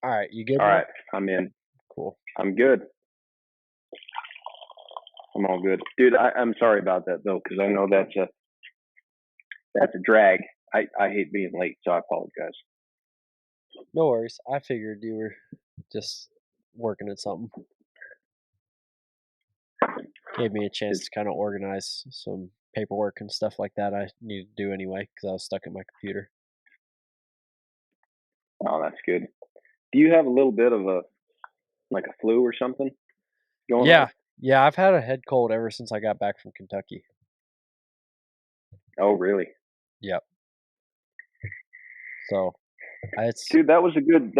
All right, you good All now? right, I'm in. Cool. I'm good. I'm all good, dude. I'm sorry about that though, because I know that's a drag. I hate being late, so I apologize. No worries. I figured you were just working at something. Gave me a chance It's, to kind of organize some paperwork and stuff like that I needed to do anyway because I was stuck at my computer. oh, that's good. Do you have a little bit of a like a flu or something going on? Yeah, yeah. I've had a head cold ever since I got back from Kentucky. Oh, really? Yep. So it's Dude, that was a good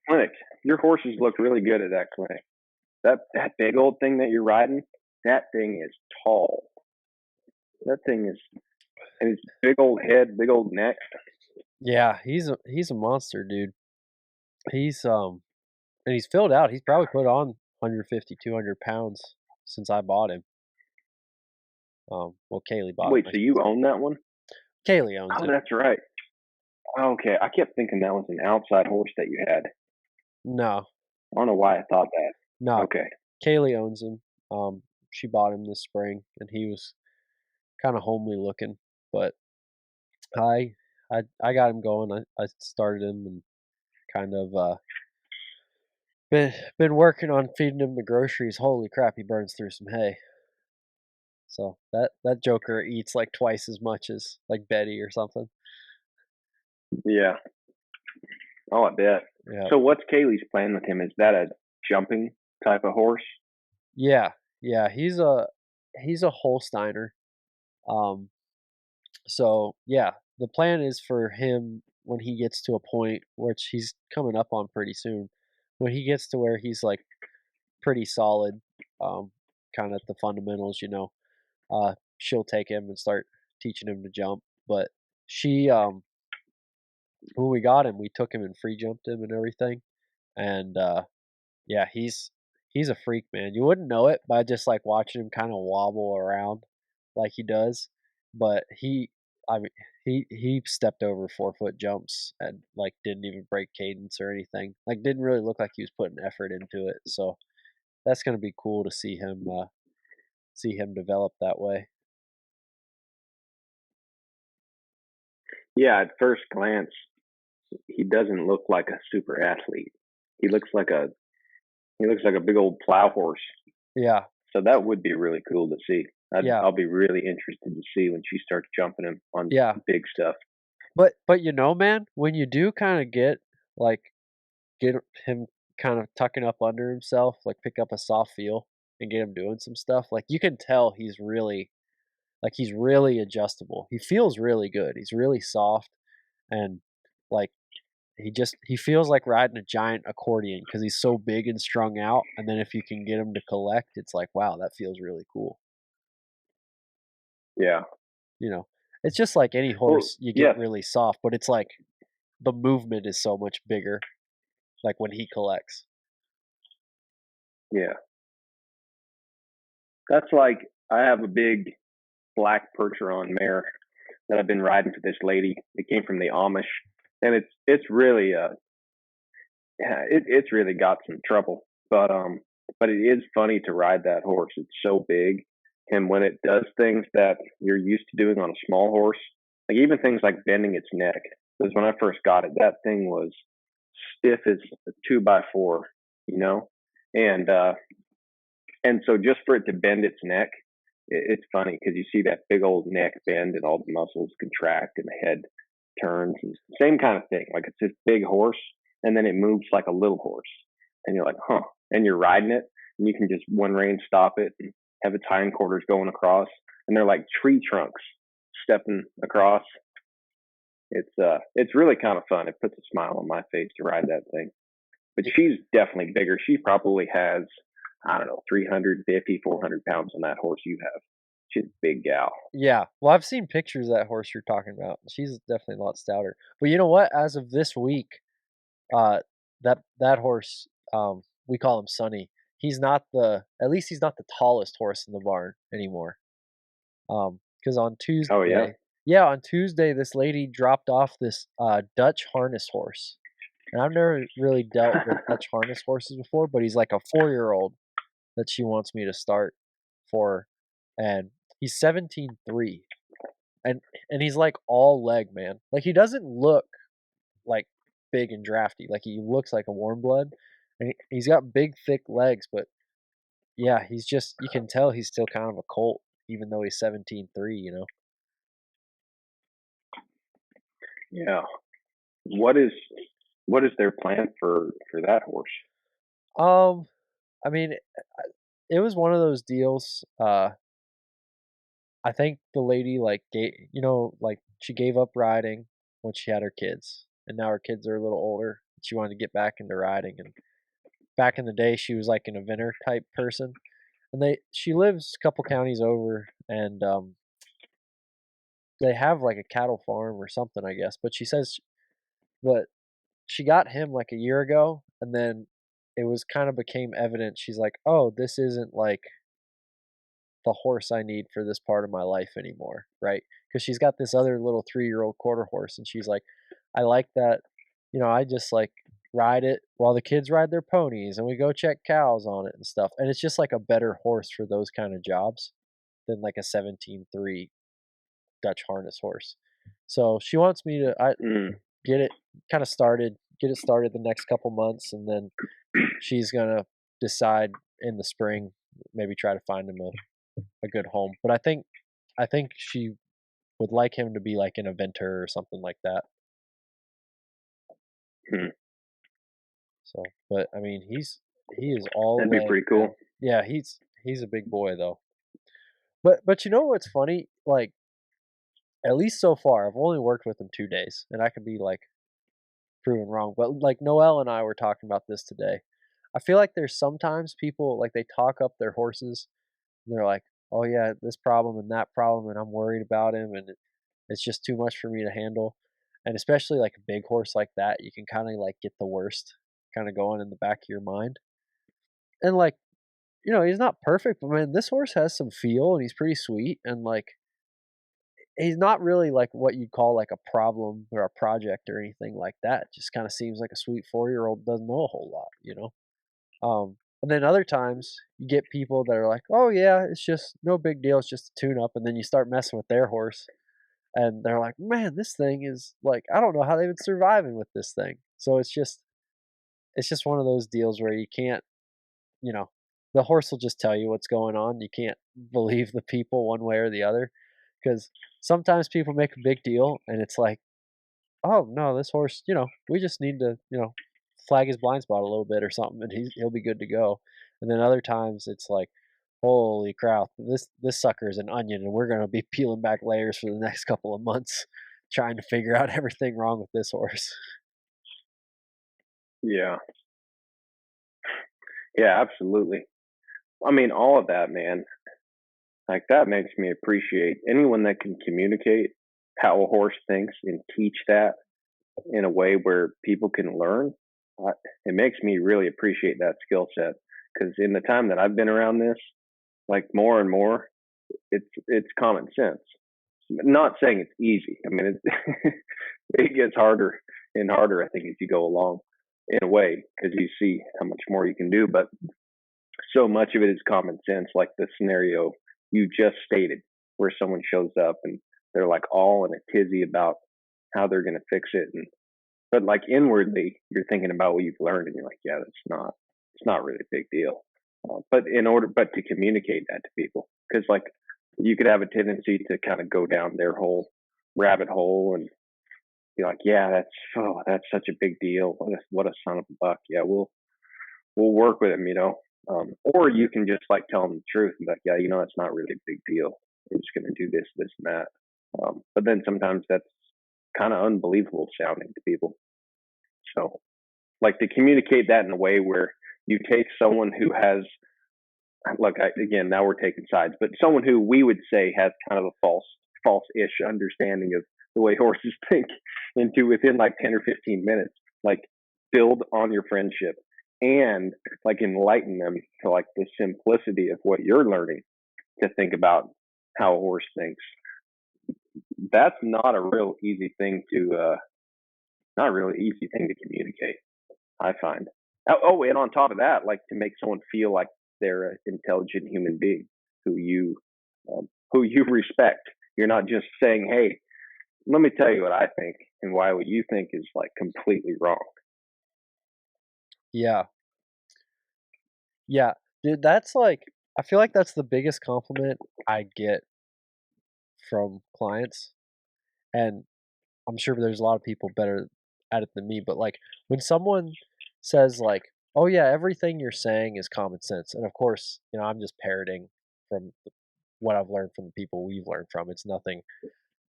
clinic. Your horses look really good at that clinic. That big old thing that you're riding, that thing is tall. That thing is and it's big old head, big old neck. yeah. He's a monster, dude. He's and he's filled out. He's probably put on 150, 200 pounds since I bought him. Well, Kaylee bought him. Wait, I so should you say. own that one? Kaylee owns Oh, him. that's right. Okay, I kept thinking that was an outside horse that you had. No, I don't know why I thought that. no. Okay. Kaylee owns him. She bought him this spring, and he was kind of homely looking, but I, I got him going. I started him and kind of been working on feeding him the groceries. Holy crap, he burns through some hay. So that Joker eats like twice as much as like Betty or something. Yeah. Oh, I bet. Yeah, So what's Kaylee's plan with him? Is that a jumping type of horse? yeah, yeah. He's a Holsteiner. Um, So yeah, the plan is for him when he gets to a point which he's coming up on pretty soon. When he gets to where he's like pretty solid, um, kind of at the fundamentals, she'll take him and start teaching him to jump. But she, when we got him, we took him and free jumped him and everything. And yeah, he's a freak, man. You wouldn't know it by just like watching him kind of wobble around like he does, but I mean, he stepped over 4 foot jumps and like didn't even break cadence or anything. Like didn't really look like he was putting effort into it. So that's gonna be cool to see him develop that way. Yeah, at first glance, he doesn't look like a super athlete. He looks like a he looks like a big old plow horse. Yeah, So that would be really cool to see. yeah, I'll be really interested to see when she starts jumping him on yeah. big stuff. But man, when you do kind of like get him kind of tucking up under himself, like pick up a soft feel and get him doing some stuff. Like you can tell he's really adjustable. He feels really good. He's really soft and like he feels like riding a giant accordion because he's so big and strung out. And then if you can get him to collect, it's like wow, that feels really cool. Yeah. You know, it's just like any Well, horse you get yes. really soft, but it's like the movement is so much bigger. Like when he collects. Yeah. That's like I have a big black Percheron mare that I've been riding for this lady. It came from the Amish, and it's really yeah, it's really got some trouble. But it is funny to ride that horse. It's so big, and when it does things that you're used to doing on a small horse, like even things like bending its neck. Because when I first got it, that thing was stiff as a 2x4, you know, and uh, and so just for it to bend its neck, it's funny because you see that big old neck bend and all the muscles contract and the head turns. And same kind of thing. Like it's this big horse and then it moves like a little horse. And you're like, huh. And you're riding it and you can just one rein stop it and have its hindquarters going across. And they're like tree trunks stepping across. It's really kind of fun. It puts a smile on my face to ride that thing. But she's definitely bigger. She probably has, I don't know, 350, 400 pounds on that horse you have. She's a big gal. Yeah. Well, I've seen pictures of that horse you're talking about. She's definitely a lot stouter. But you know what? As of this week, uh, that horse, we call him Sonny. He's not the at least he's not the tallest horse in the barn anymore. Because on Oh yeah. Tuesday, yeah, on Tuesday, this lady dropped off this Dutch harness horse, and I've never really dealt with Dutch harness horses before, but he's like a 4-year-old that she wants me to start for, and he's 17.3, and he's like all leg, man. Like he doesn't look like big and drafty, like he looks like a warm blood, and he's got big thick legs, but yeah, he's just you can tell he's still kind of a colt, even though he's 17.3, you know. Yeah. What is what is their plan for that horse? Um, I mean, it was one of those deals. I think the lady like like she gave up riding when she had her kids, and now her kids are a little older. She wanted to get back into riding, and back in the day, she was like an eventer type person, and she lives a couple counties over, and they have like a cattle farm or something, I guess. But she says, but she got him like a year ago, and then it was kind of became evident. She's like, oh, this isn't like the horse I need for this part of my life anymore, right? Because she's got this other little 3-year-old quarter horse, and she's like, I like that, I just like ride it while the kids ride their ponies, and we go check cows on it and stuff. And it's just like a better horse for those kind of jobs than like a 17.3 Dutch harness horse. So she wants me to Mm, get it kind of started, get it started the next couple months, and then she's gonna decide in the spring, maybe try to find him a good home. But I think she would like him to be like an eventer or something like that. mm. So, but I mean, he is all That'd be leg, pretty man. cool. Yeah, he's a big boy though. But you know what's funny? Like at least so far, I've only worked with him 2 days, and I could be like proven wrong. But like Noelle and I were talking about this today. I feel like there's sometimes people like they talk up their horses. And they're like, "Oh yeah, this problem and that problem, and I'm worried about him, and it's just too much for me to handle." And especially like a big horse like that, you can kind of like get the worst kind of going in the back of your mind. And like, he's not perfect, but man, this horse has some feel and he's pretty sweet. And like, he's not really like what you'd call like a problem or a project or anything like that. Just kind of seems like a sweet 4-year-old doesn't know a whole lot. And then other times you get people that are like, "Oh yeah, it's just no big deal. It's just a tune up." And then you start messing with their horse, and they're like, "Man, this thing is like I don't know how they've been surviving with this thing." So it's just one of those deals where you can't, you know, the horse will just tell you what's going on. You can't believe the people one way or the other, because sometimes people make a big deal, and it's like, "Oh no, this horse, we just need to, flag his blind spot a little bit or something, and he'll be good to go." And then other times it's like, "Holy crap, this sucker is an onion, and we're gonna be peeling back layers for the next couple of months, trying to figure out everything wrong with this horse." Yeah. Yeah, absolutely. I mean, all of that, man. Like that makes me appreciate anyone that can communicate how a horse thinks and teach that in a way where people can learn. I, it makes me really appreciate that skill set because in the time that I've been around this, like more and more, it's common sense. Not saying it's easy. I mean, it it gets harder and harder. I think as you go along, in a way, because you see how much more you can do. But so much of it is common sense, like the scenario you just stated, where someone shows up and they're like all in a tizzy about how they're going to fix it, and but like inwardly, you're thinking about what you've learned, and you're like, yeah, it's not really a big deal. But to communicate that to people, because like you could have a tendency to kind of go down their whole rabbit hole and be like, yeah, that's such a big deal. What a son of a buck. Yeah, we'll work with him, you know. Or you can just like tell them the truth and be like, yeah, it's not really a big deal. We're just going to do this, this, and that. But then sometimes that's kind of unbelievable sounding to people. So, like to communicate that in a way where you take someone who has, like, again, now we're taking sides, but someone who we would say has kind of a false-ish understanding of the way horses think into within like 10 or 15 minutes, like build on your friendship and like enlighten them to like the simplicity of what you're learning to think about how a horse thinks. That's not a real easy thing not a really easy thing to communicate, I find. Oh, and on top of that, like to make someone feel like they're an intelligent human being who you who you respect. You're not just saying, "Hey, let me tell you what I think and why what you think is like completely wrong." Yeah. Yeah. Dude, that's like I feel like that's the biggest compliment I get from clients, and I'm sure there's a lot of people better at it than me, but, like, when someone says, like, "Oh, yeah, everything you're saying is common sense," and, of course, I'm just parroting from what I've learned from the people we've learned from, it's nothing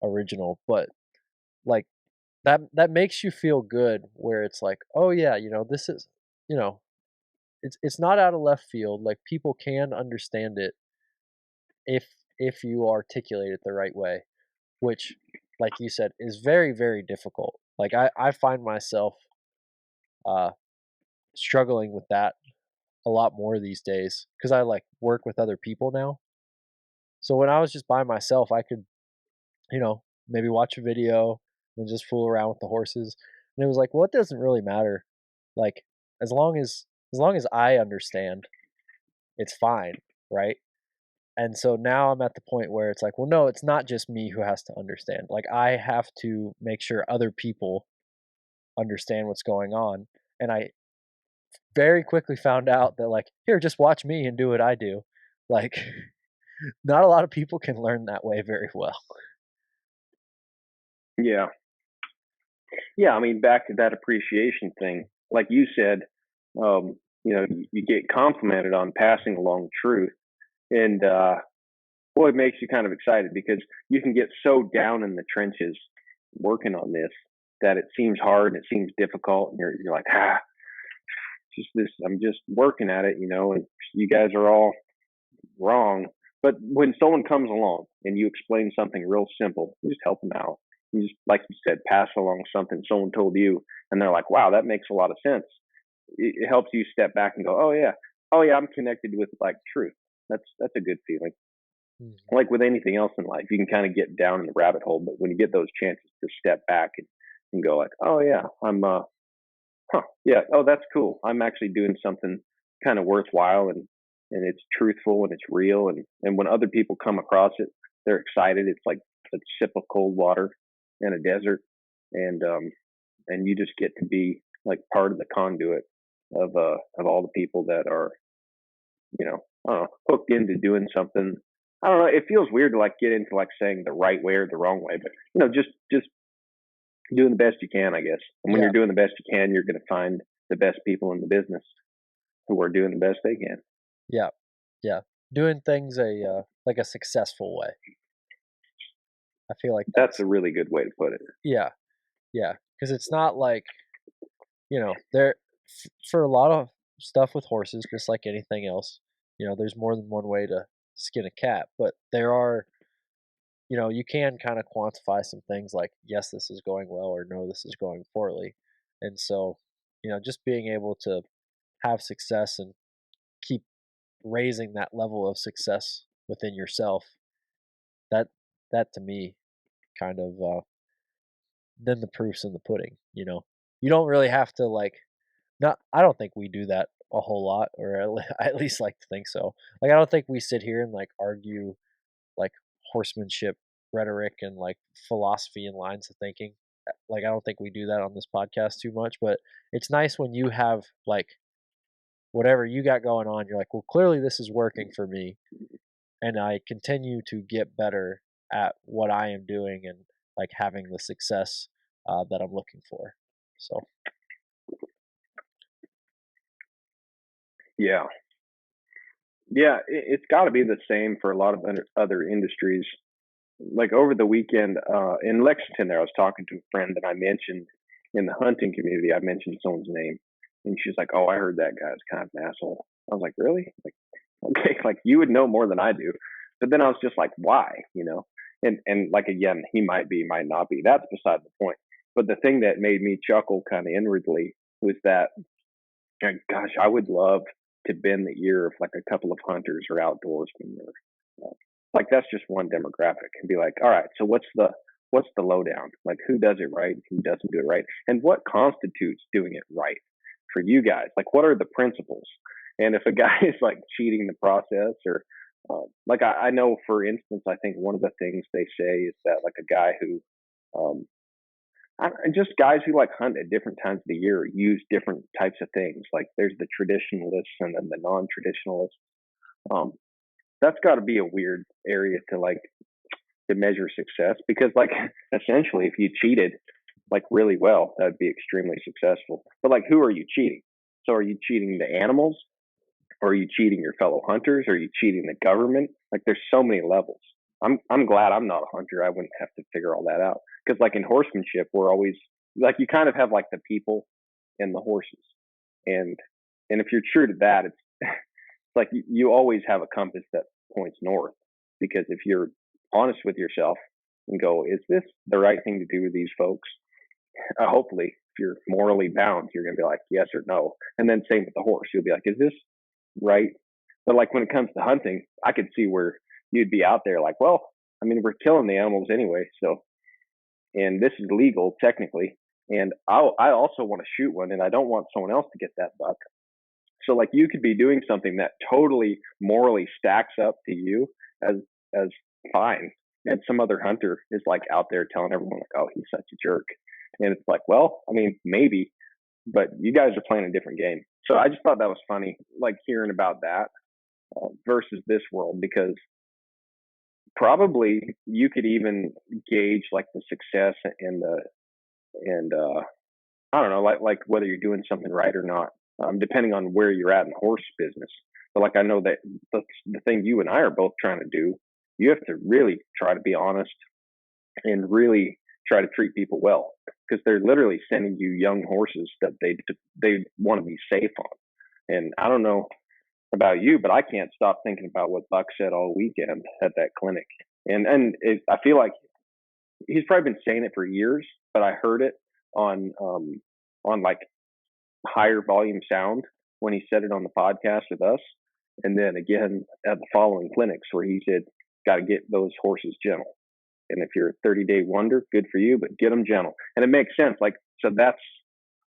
original, but, like, that makes you feel good where it's like, "Oh, yeah, this is" you know, it's not out of left field, like, people can understand it if if you articulate it the right way, which, like you said, is very, very difficult. Like, I find myself, uh, struggling with that a lot more these days because I, like, work with other people now. So when I was just by myself, I could, maybe watch a video and just fool around with the horses, and it was like, "Well, it doesn't really matter." Like, as long as I understand, it's fine, right? And so now I'm at the point where it's like, "Well, no, it's not just me who has to understand." Like, I have to make sure other people understand what's going on, and I very quickly found out that, like, "Here, just watch me and do what I do." Like, not a lot of people can learn that way very well. Yeah. Yeah, I mean, back to that appreciation thing. Like you said, you get complimented on passing along truth, and boy, it makes you kind of excited because you can get so down in the trenches working on this that it seems hard and it seems difficult, and you're like, just this. I'm just working at it, and you guys are all wrong. But when someone comes along and you explain something real simple, you just help them out. You just, like you said, pass along something someone told you, and they're like, "Wow, that makes a lot of sense." It helps you step back and go, oh yeah, I'm connected with like truth." That's a good feeling. Mhm. Like with anything else in life, you can kind of get down in the rabbit hole, but when you get those chances to step back and go like, "Oh yeah, yeah, oh that's cool. I'm actually doing something kind of worthwhile and it's truthful and it's real and when other people come across it, they're excited. It's like a sip of cold water in a desert and you just get to be like part of the conduit of all the people that are, I don't know, hooked into doing something. I don't know. It feels weird to like get into like saying the right way or the wrong way, but just doing the best you can, I guess. And when Yeah, you're doing the best you can, you're going to find the best people in the business who are doing the best they can. yeah, yeah. Doing things like a successful way. I feel like That's that's a really good way to put it. yeah, yeah. Because it's not like there for a lot of stuff with horses, just like anything else. There's more than one way to skin a cat, but there are you can kind of quantify some things like, yes, this is going well, or no, this is going poorly. And so, just being able to have success and keep raising that level of success within yourself, that that to me kind of then the proof's in the pudding. You don't really have to like not I don't think we do that a whole lot, or I at least like to think so. Like, I don't think we sit here and like argue like horsemanship rhetoric and like philosophy and lines of thinking. Like, I don't think we do that on this podcast too much, but it's nice when you have like whatever you got going on, you're like, well, clearly this is working for me, and I continue to get better at what I am doing and like having the success that I'm looking for. So Yeah. Yeah. It's got to be the same for a lot of other industries. Like over the weekend in Lexington, there, I was talking to a friend that I mentioned in the hunting community. I mentioned someone's name, and she's like, "Oh, I heard that guy's kind of an asshole." I was like, "Really?" Like, okay, like you would know more than I do. But then I was just like, "Why?" And like again, he might be, might not be. That's beside the point. But the thing that made me chuckle kind of inwardly was that, gosh, I would love to bend the ear of like a couple of hunters or outdoorsmen or like that's just one demographic and be like, all right, so what's the lowdown? Like who does it right, who doesn't do it right, and what constitutes doing it right for you guys? Like what are the principles? And if a guy is like cheating the process, or like I know, for instance, I think one of the things they say is that like a guy who um, just guys who like hunt at different times of the year use different types of things. Like there's the traditionalists and then the non-traditionalists. Um, that's got to be a weird area to like to measure success, because like essentially if you cheated like really well, that would be extremely successful. But like who are you cheating? So are you cheating the animals, or are you cheating your fellow hunters, or are you cheating the government? Like there's so many levels. I'm glad I'm not a hunter. I wouldn't have to figure all that out, because like in horsemanship we're always like, you kind of have like the people and the horses, and if you're true to that, it's like you always have a compass that points north, because if you're honest with yourself and go, is this the right thing to do with these folks? Hopefully, if you're morally bound, you're going to be like yes or no. And then same with the horse, you'll be like, is this right? But like when it comes to hunting, I could see where you'd be out there like, well, I mean, we're killing the animals anyway, so, and this is legal technically, and I also want to shoot one, and I don't want someone else to get that buck. So like you could be doing something that totally morally stacks up to you as fine, and some other hunter is like out there telling everyone like, oh, he's such a jerk, and it's like, well, I mean, maybe, but you guys are playing a different game. So I just thought that was funny, like hearing about that versus this world, because probably you could even gauge like the success and I don't know, like whether you're doing something right or not, depending on where you're at in the horse business. But like I know that the thing you and I are both trying to do, you have to really try to be honest and really try to treat people well, because they're literally sending you young horses that they want to be safe on. And I don't know about you, but I can't stop thinking about what Buck said all weekend at that clinic. I feel like he's probably been saying it for years, but I heard it on like higher volume sound when he said it on the podcast with us, and then again at the following clinics where he said, got to get those horses gentle. And if you're a 30-day wonder, good for you, but get them gentle. And it makes sense. Like, so that's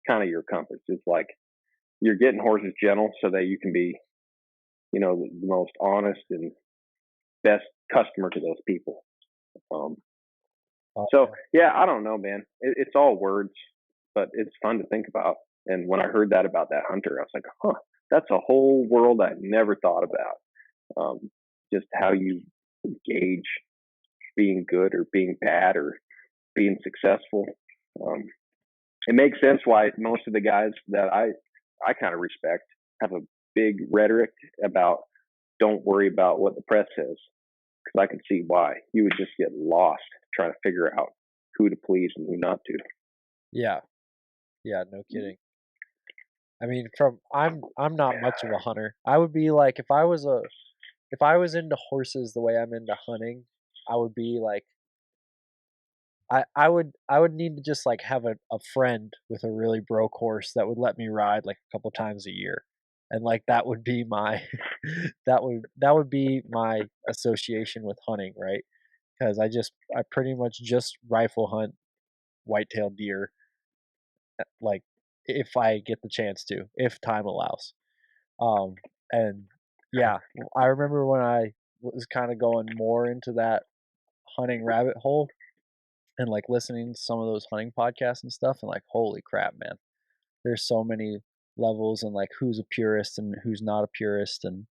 kind of your compass. It's like you're getting horses gentle so that you can be, you know, the most honest and best customer to those people. Um, so yeah, I don't know, man. It's all words, but it's fun to think about. And when I heard that about that hunter, I was like, huh, that's a whole world I never thought about. Just how you gauge being good or being bad or being successful. It makes sense why most of the guys that I kind of respect have a big rhetoric about don't worry about what the press says, because I can see why you would just get lost trying to figure out who to please and who not to. Yeah, yeah, no kidding. I mean, I'm not much of a hunter. I would be like if I was into horses the way I'm into hunting, I would be like I would need to just like have a friend with a really broke horse that would let me ride like a couple times a year. And like that would be my that would be my association with hunting, right? Because I pretty much just rifle hunt white-tailed deer, like if I get the chance to, if time allows. Um, and yeah, I remember when I was kind of going more into that hunting rabbit hole and like listening to some of those hunting podcasts and stuff, and like, holy crap, man, there's so many levels and like who's a purist and who's not a purist, and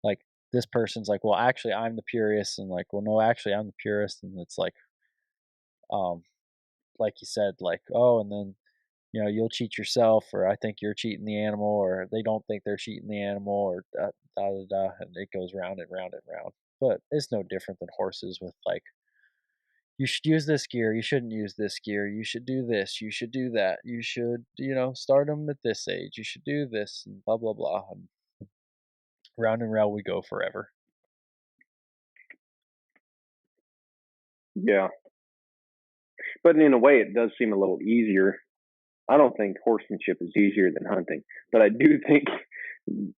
like this person's like, well, actually, I'm the purist, and like, well, no, actually, I'm the purist, and it's um, like you said, like, oh, and then you'll cheat yourself, or I think you're cheating the animal, or they don't think they're cheating the animal, or da da da, da and it goes round and round and round. But it's no different than horses with like, you should use this gear, you shouldn't use this gear, you should do this, you should do that, you should, start them at this age, you should do this, and blah blah blah, and round and round we go forever. Yeah, but in a way, it does seem a little easier. I don't think horsemanship is easier than hunting, but I do think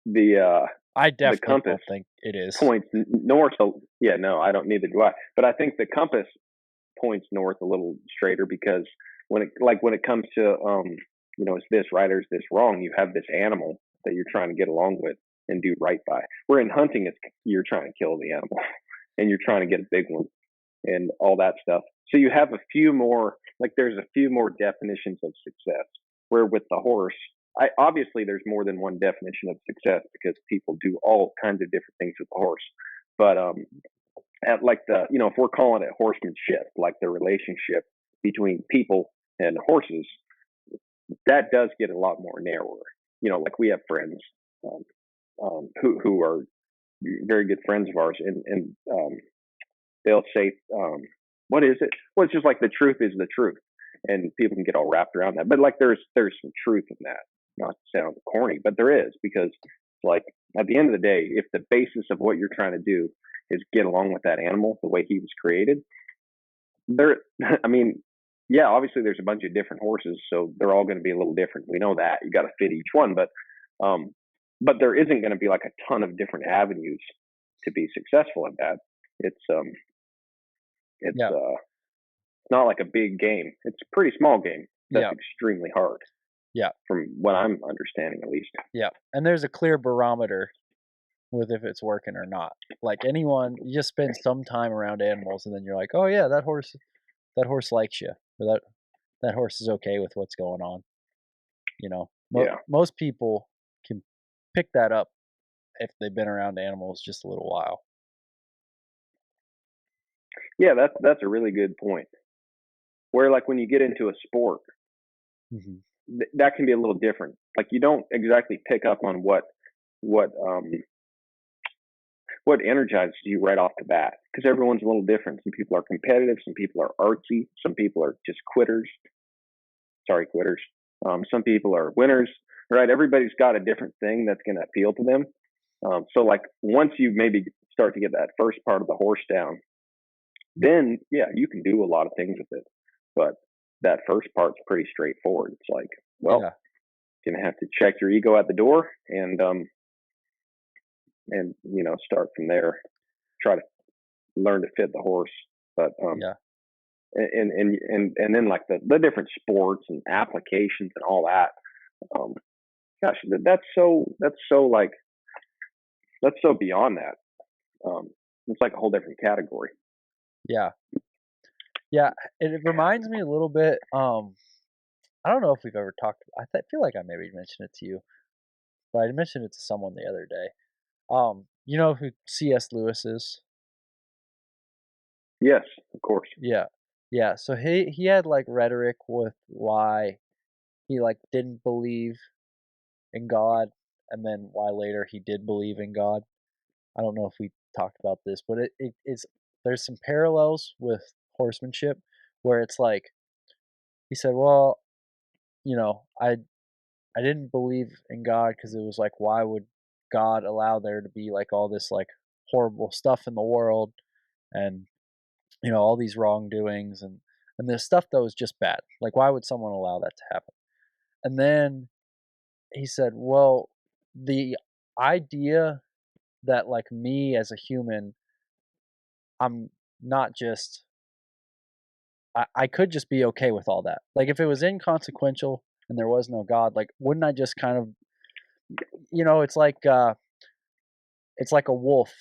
the I the definitely compass don't think it is. points north. Yeah, no, I don't. Neither do I. But I think the compass points north a little straighter, because when it comes to it's this right or is this wrong, you have this animal that you're trying to get along with and do right by. Where in hunting, it's you're trying to kill the animal and you're trying to get a big one and all that stuff. So you have a few more, like there's a few more definitions of success. Where with the horse, obviously there's more than one definition of success because people do all kinds of different things with the horse. But at like if we're calling it horsemanship, like the relationship between people and horses, that does get a lot more narrower. Like we have friends who are very good friends of ours, and they'll say, "What is it?" Well, it's just like the truth is the truth, and people can get all wrapped around that. But like, there's some truth in that. Not to sound corny, but there is, because like at the end of the day, if the basis of what you're trying to do is get along with that animal the way he was created, there, I mean, yeah, obviously there's a bunch of different horses, so they're all going to be a little different. We know that you got to fit each one, but there isn't going to be like a ton of different avenues to be successful at that. It's it's Yeah. not like a big game. It's a pretty small game. That's Yeah. extremely hard. Yeah. From what I'm understanding, at least. Yeah. And there's a clear barometer with if it's working or not. Like anyone, you just spend some time around animals, and then you're like, oh yeah, that horse likes you, or that horse is okay with what's going on. Yeah. Most people can pick that up if they've been around animals just a little while. Yeah, that's a really good point. Where like when you get into a sport, Hmm. that can be a little different. Like you don't exactly pick up on what um what energizes you right off the bat, because everyone's a little different. Some people are competitive, some people are artsy, some people are just quitters. Sorry, quitters. Some people are winners. Right? Everybody's got a different thing that's going to appeal to them. So like once you maybe start to get that first part of the horse down, then yeah, you can do a lot of things with it. But that first part's pretty straightforward. It's like, well, Yeah. you're gonna have to check your ego at the door, and start from there. Try to learn to fit the horse. But Yeah. and then like the different sports and applications and all that. Um, gosh, that's so like that's so beyond that. It's like a whole different category. Yeah. Yeah. It reminds me a little bit. I don't know if we've ever talked. Feel like I maybe mentioned it to you, but I mentioned it to someone the other day. You know who C.S. Lewis is? Yes, of course. Yeah. Yeah. So he had like rhetoric with why he like didn't believe in God, and then why later he did believe in God. I don't know if we talked about this, but it's there's some parallels with horsemanship where it's like he said, well, you know, I didn't believe in God because it was like, why would God allow there to be like all this like horrible stuff in the world, and all these wrongdoings, and this stuff that was just bad. Like, why would someone allow that to happen? And then he said, well, the idea that like me as a human, I'm not just I could just be okay with all that. Like if it was inconsequential and there was no God, like wouldn't I just kind of it's like a wolf.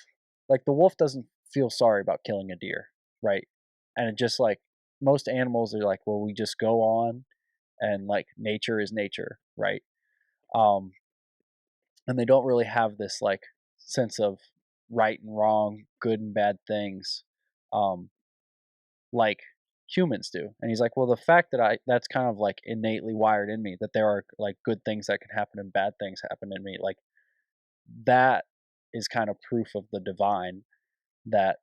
Like the wolf doesn't feel sorry about killing a deer, right? And it just like most animals are like, well, we just go on, and like nature is nature, right? Um and they don't really have this like sense of right and wrong, good and bad things. Um like humans do. And he's like, well, the fact that that's kind of like innately wired in me, that there are like good things that can happen and bad things happen in me, like that is kind of proof of the divine, that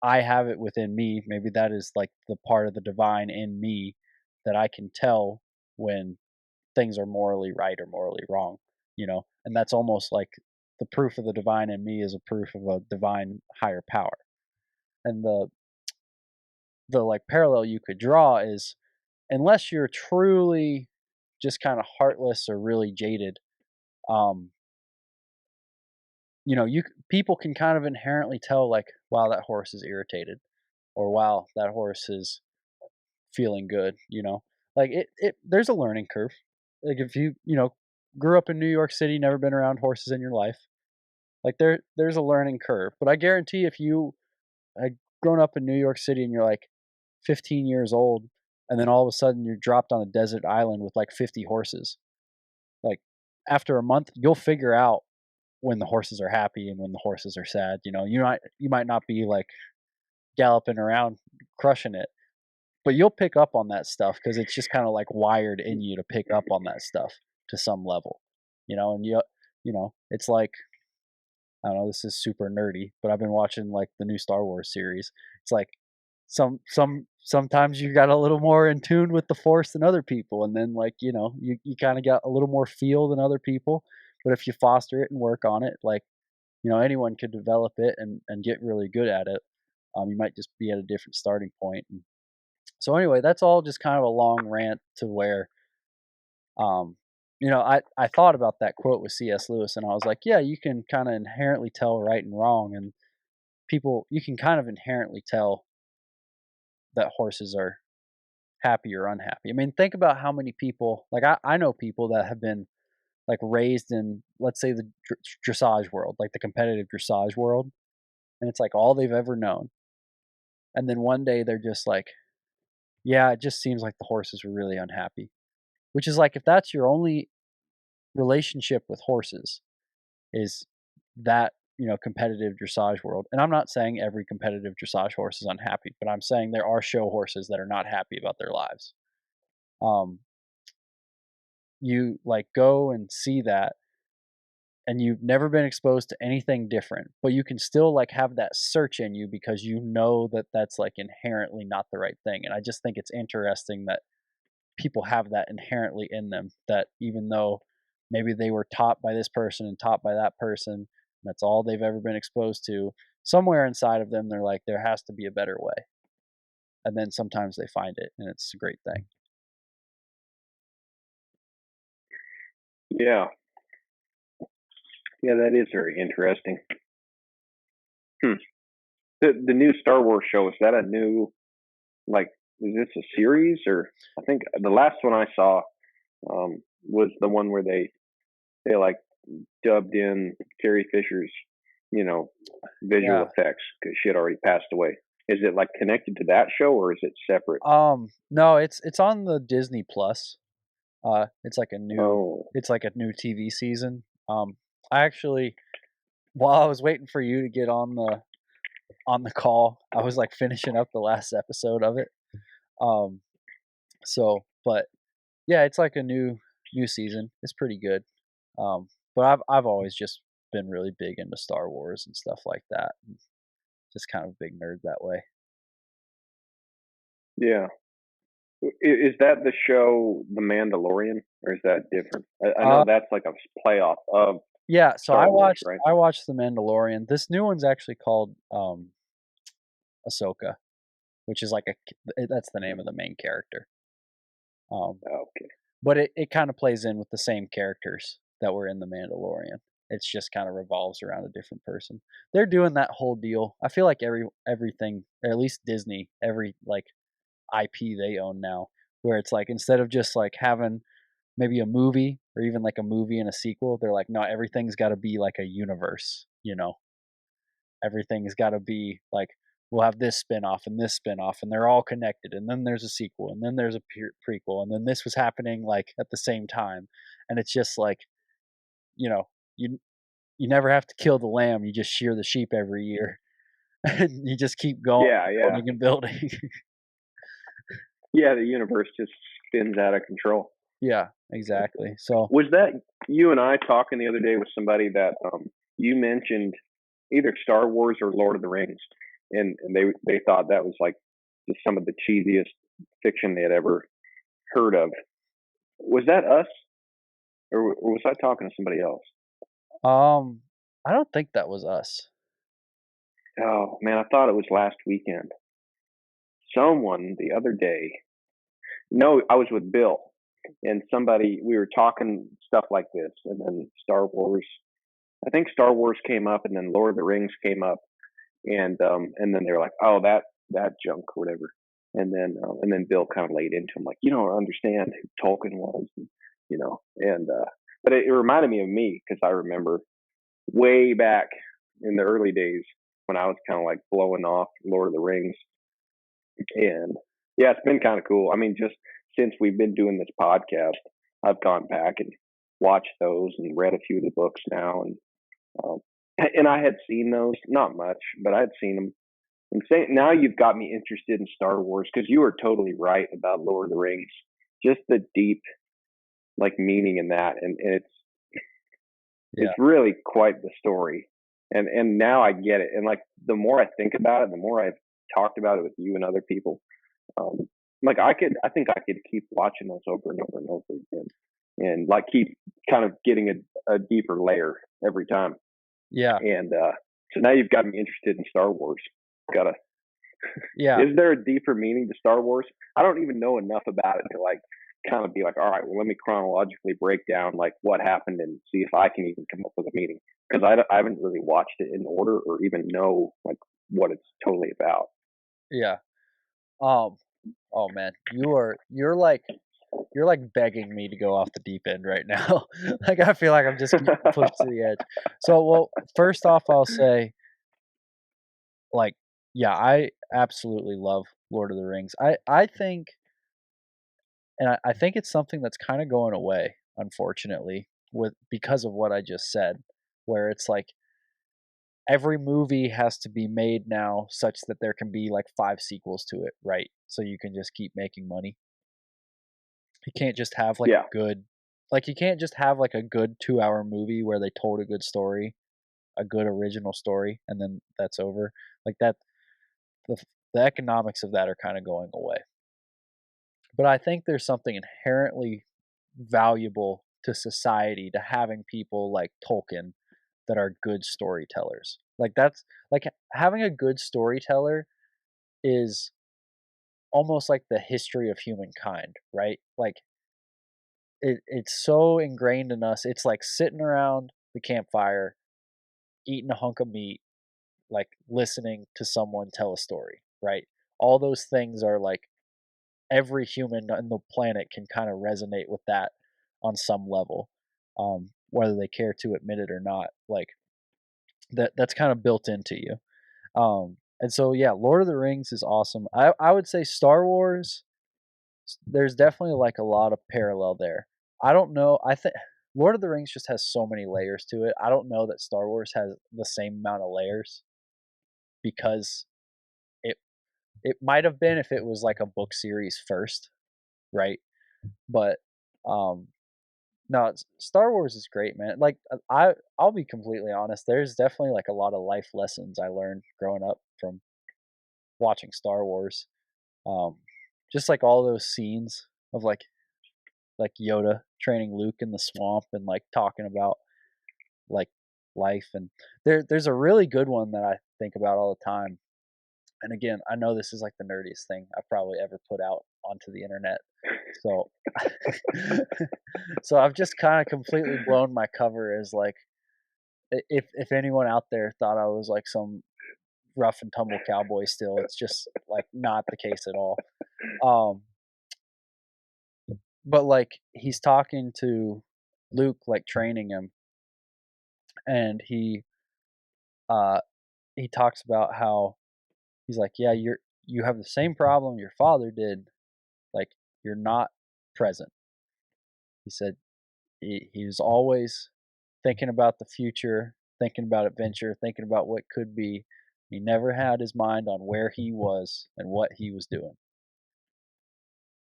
I have it within me. Maybe that is like the part of the divine in me that I can tell when things are morally right or morally wrong, and that's almost like the proof of the divine in me is a proof of a divine higher power. And the like parallel you could draw is, unless you're truly just kind of heartless or really jaded, um you people can kind of inherently tell like, wow, that horse is irritated, or wow, that horse is feeling good, you know? Like there's a learning curve. Like if you grew up in New York City, never been around horses in your life, like there's a learning curve. But I guarantee if you had grown up in New York City and you're like 15 years old and then all of a sudden you're dropped on a desert island with like 50 horses, like after a month you'll figure out when the horses are happy and when the horses are sad. You might not be like galloping around crushing it, but you'll pick up on that stuff because it's just kind of like wired in you to pick up on that stuff to some level, and it's like, I don't know, this is super nerdy, but I've been watching like the new Star Wars series. It's like sometimes you got a little more in tune with the force than other people, and then like you kind of got a little more feel than other people. But if you foster it and work on it, like anyone could develop it and get really good at it. You might just be at a different starting point. And so anyway, that's all just kind of a long rant to where um, I thought about that quote with C.S. Lewis, and I was like, yeah, you can kind of inherently tell right and wrong, and you can kind of inherently tell that horses are happy or unhappy. I mean, think about how many people, like I know people that have been like raised in, let's say, the dressage world, like the competitive dressage world, and it's like all they've ever known. And then one day they're just like, yeah, it just seems like the horses were really unhappy. Which is like, if that's your only relationship with horses, is that, competitive dressage world. And I'm not saying every competitive dressage horse is unhappy, but I'm saying there are show horses that are not happy about their lives. Um, you like go and see that, and you've never been exposed to anything different, but you can still like have that search in you because you know that that's like inherently not the right thing. And I just think it's interesting that people have that inherently in them, that even though maybe they were taught by this person and taught by that person, and that's all they've ever been exposed to, somewhere inside of them they're like, there has to be a better way. And then sometimes they find it, and it's a great thing. Yeah, yeah, that is very interesting. Hmm. The new Star Wars show, is that a new, like, is this a series? Or I think the last one I saw was the one where they like dubbed in Carrie Fisher's, you know, visual Yeah. effects because she had already passed away. Is it like connected to that show, or is it separate? No, it's on the Disney Plus. It's like a new Oh, it's like a new TV season. I actually, while I was waiting for you to get on the call, I was like finishing up the last episode of it. Um, but yeah, it's like a new season. It's pretty good. But I've always just been really big into Star Wars and stuff like that. And just kind of a big nerd that way. yeah. Is that the show The Mandalorian, or is that different? I know Uh, that's like a playoff of yeah. So Star Wars, right? I watched The Mandalorian. This new one's actually called Ahsoka, which is like that's the name of the main character. Um, Okay. but it kind of plays in with the same characters that were in The Mandalorian. It's just kind of revolves around a different person. They're doing that whole deal. I feel like everything, or at least Disney, every like IP they own now, where it's like instead of just like having maybe a movie or even like a movie and a sequel, they're like, no, everything's got to be like a universe. Everything's got to be like, we'll have this spin-off and this spin-off, and they're all connected, and then there's a sequel, and then there's a prequel, and then this was happening like at the same time. And it's just like, you know you you never have to kill the lamb, you just shear the sheep every year. And you just keep going Yeah, and yeah, building and building. yeah. The universe just spins out of control. Yeah, exactly. So Was that you and I talking the other day with somebody that you mentioned either Star Wars or Lord of the Rings, and they thought that was like just some of the cheesiest fiction they had ever heard of. Was that us, or was I talking to somebody else? um I don't think that was us. Oh man, I thought it was last weekend. Someone the other day. No, I was with Bill, and somebody we were talking stuff like this, and then Star Wars. I think Star Wars came up, and then Lord of the Rings came up, and then they were like, "Oh, that junk or whatever. And then Bill kind of laid into him like, you don't understand who Tolkien was, and but it reminded me of me because I remember way back in the early days when I was kind of like blowing off Lord of the Rings, and yeah, it's been kind of cool. I mean, just since we've been doing this podcast, I've gone back and watched those and read a few of the books now, um, and I had seen those, not much, but I had seen them. And say, now you've got me interested in Star Wars because you were totally right about Lord of the Rings. Just the deep like meaning in that, and Yeah. it's really quite the story. And now I get it. And like the more I think about it, the more I've talked about it with you and other people, um, like I think I could keep watching those over and over and over again, and like keep kind of getting a deeper layer every time. Yeah. And so now you've got me interested in Star Wars. Gotta Yeah. Is there a deeper meaning to Star Wars? I don't even know enough about it to like kind of be like, all right, well, let me chronologically break down like what happened and see if I can even come up with a meaning because I haven't really watched it in order or even know like what it's totally about. Yeah. Um, oh man, you're like begging me to go off the deep end right now. Like I feel like I'm just getting pushed to the edge. So, well, first off, I'll say like, yeah, I absolutely love Lord of the Rings. I think, and I think it's something that's kind of going away, unfortunately, with because of what I just said, where it's like every movie has to be made now such that there can be like 5 sequels to it, right? So you can just keep making money. You can't just have Yeah, you can't just have like a good 2 hour movie where they told a good story, a good original story, and then that's over. Like that, the the economics of that are kind of going away. But I think there's something inherently valuable to society to having people like Tolkien that are good storytellers. Like that's like having a good storyteller is almost like the history of humankind, right? Like it's so ingrained in us. It's like sitting around the campfire, eating a hunk of meat, like listening to someone tell a story, right? All those things are like every human on the planet can kind of resonate with that on some level, whether they care to admit it or not. Like that's kind of built into you. And so yeah, Lord of the Rings is awesome. I would say Star Wars. There's definitely like a lot of parallel there. I don't know. I think Lord of the Rings just has so many layers to it. I don't know that Star Wars has the same amount of layers because it it might have been if it was like a book series first, right? But um no, Star Wars is great, man. Like I'll be completely honest, there's definitely like a lot of life lessons I learned growing up from watching Star Wars. Um just like all those scenes of like Yoda training Luke in the swamp and like talking about like life, and there's a really good one that I think about all the time. And again, I know this is like the nerdiest thing I've probably ever put out onto the internet. So so I've just kind of completely blown my cover as like if anyone out there thought I was like some rough and tumble cowboy still, it's just like not the case at all. Um but like he's talking to Luke like training him, and uh he talks about how he's like, "Yeah, you have the same problem your father did. Like you're not present." He said he was always thinking about the future, thinking about adventure, thinking about what could be. He never had his mind on where he was and what he was doing.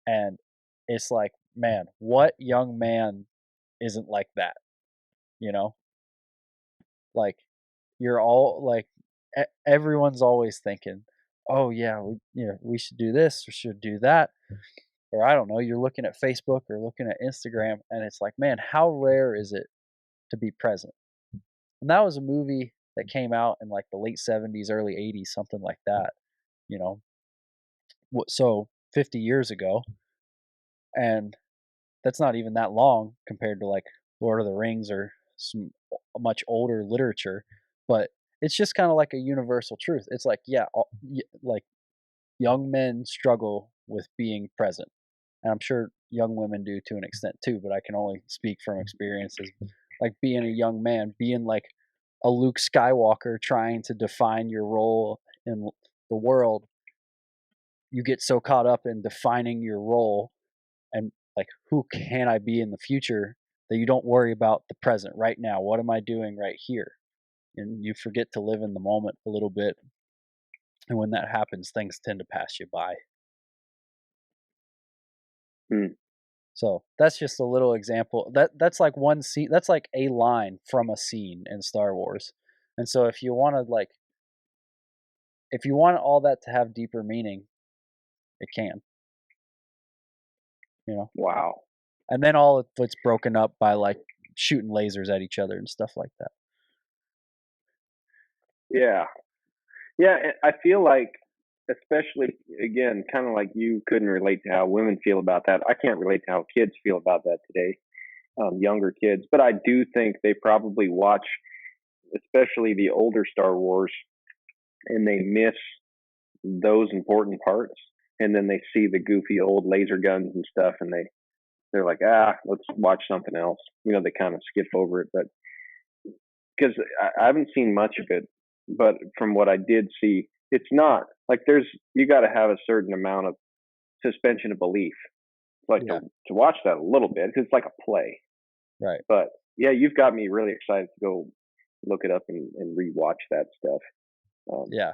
And it's like, man, what young man isn't like that? You know, like you're all like everyone's always thinking, "Oh yeah, we should do this or should do that." Or I don't know, you're looking at Facebook or looking at Instagram and it's like, "Man, how rare is it to be present?" And that was a movie that came out in like the late 70s, early 80s, something like that, you know. So 50 years ago, and that's not even that long compared to like Lord of the Rings or some much older literature, but it's just kind of like a universal truth. It's like, yeah, like young men struggle with being present. And I'm sure young women do to an extent too, but I can only speak from experiences. Like being a young man, being like a Luke Skywalker trying to define your role in the world, you get so caught up in defining your role and like who can I be in the future that you don't worry about the present right now. What am I doing right here? And you forget to live in the moment a little bit. And when that happens, things tend to pass you by. Hmm. So that's just a little example. That's like one scene. That's like a line from a scene in Star Wars. And so if you want all that to have deeper meaning, it can, you know. Wow. And then all of it's broken up by like shooting lasers at each other and stuff like that. Yeah. Yeah. I feel like, especially again, kind of like you couldn't relate to how women feel about that. I can't relate to how kids feel about that today, younger kids. But I do think they probably watch, especially the older Star Wars, and they miss those important parts. And then they see the goofy old laser guns and stuff, and they're like, let's watch something else. They kind of skip over it, but because I haven't seen much of it, but from what I did see, it's not like you got to have a certain amount of suspension of belief, like Yeah, to watch that a little bit. 'Cause it's like a play, right. but yeah, you've got me really excited to go look it up and rewatch that stuff. Yeah,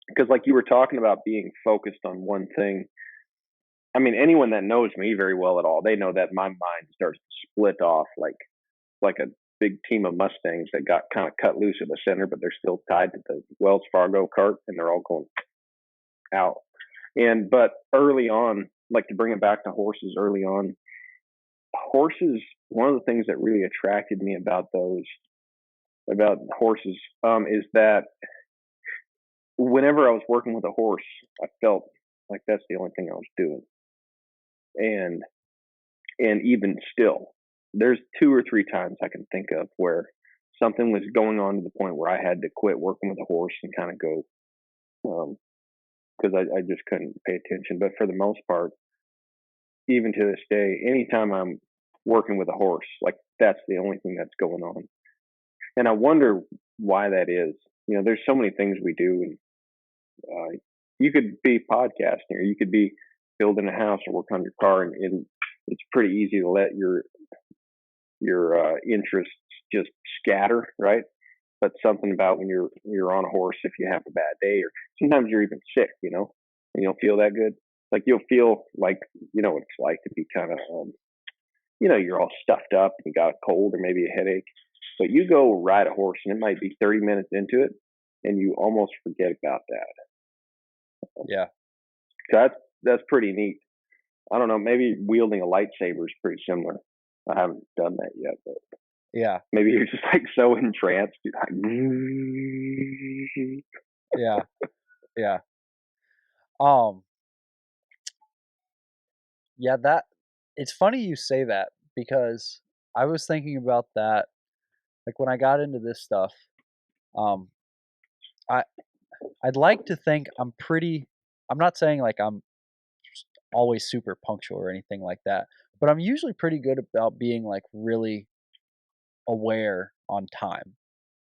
Because like you were talking about being focused on one thing. I mean, anyone that knows me very well at all, they know that my mind starts to split off like a big team of Mustangs that got kind of cut loose at the center, but they're still tied to the Wells Fargo cart, and they're all going out. But early on, like to bring it back to horses, early on, horses. One of the things that really attracted me about horses, is that whenever I was working with a horse, I felt like that's the only thing I was doing, and even still, there's 2 or 3 times I can think of where something was going on to the point where I had to quit working with a horse and kind of go, because I just couldn't pay attention. But for the most part, even to this day, anytime I'm working with a horse, like that's the only thing that's going on. And I wonder why that is. There's so many things we do, and you could be podcasting, or you could be building a house or work on your car, and it's pretty easy to let your interests just scatter, right? But something about when you're on a horse, if you have a bad day, or sometimes you're even sick, and you don't feel that good. Like you'll feel like what it's like to be kind of you're all stuffed up and you got a cold or maybe a headache, but you go ride a horse and it might be 30 minutes into it, and you almost forget about that. yeah, So that's pretty neat. I don't know, maybe wielding a lightsaber is pretty similar. I haven't done that yet, but yeah, maybe you're just like so entranced, you're like, yeah, yeah. Um, yeah, that it's funny you say that because I was thinking about that like when I got into this stuff. Um, I I'd like to think I'm not saying like I'm always super punctual or anything like that, but I'm usually pretty good about being like really aware on time.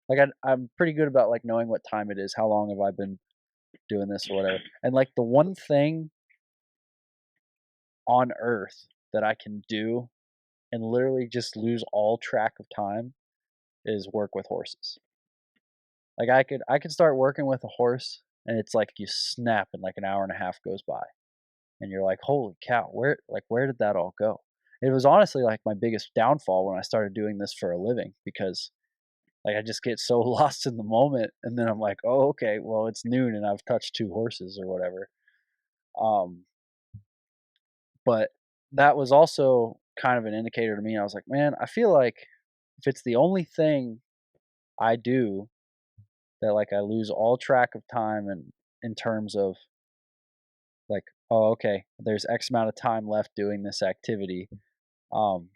Like I'm pretty good about like knowing what time it is, how long have I been doing this or whatever. And like the one thing on earth that I can do and literally just lose all track of time is work with horses. Like I could start working with a horse and it's like you snap and like an hour and a half goes by and you're like, "Holy cow, where did that all go?" It was honestly like my biggest downfall when I started doing this for a living because like I just get so lost in the moment and then I'm like, "Oh, okay, well, it's noon and I've touched 2 horses or whatever." Um, but that was also kind of an indicator to me. I was like, "Man, I feel like if it's the only thing I do that like I lose all track of time and in terms of like, oh, okay, there's X amount of time left doing this activity." Um,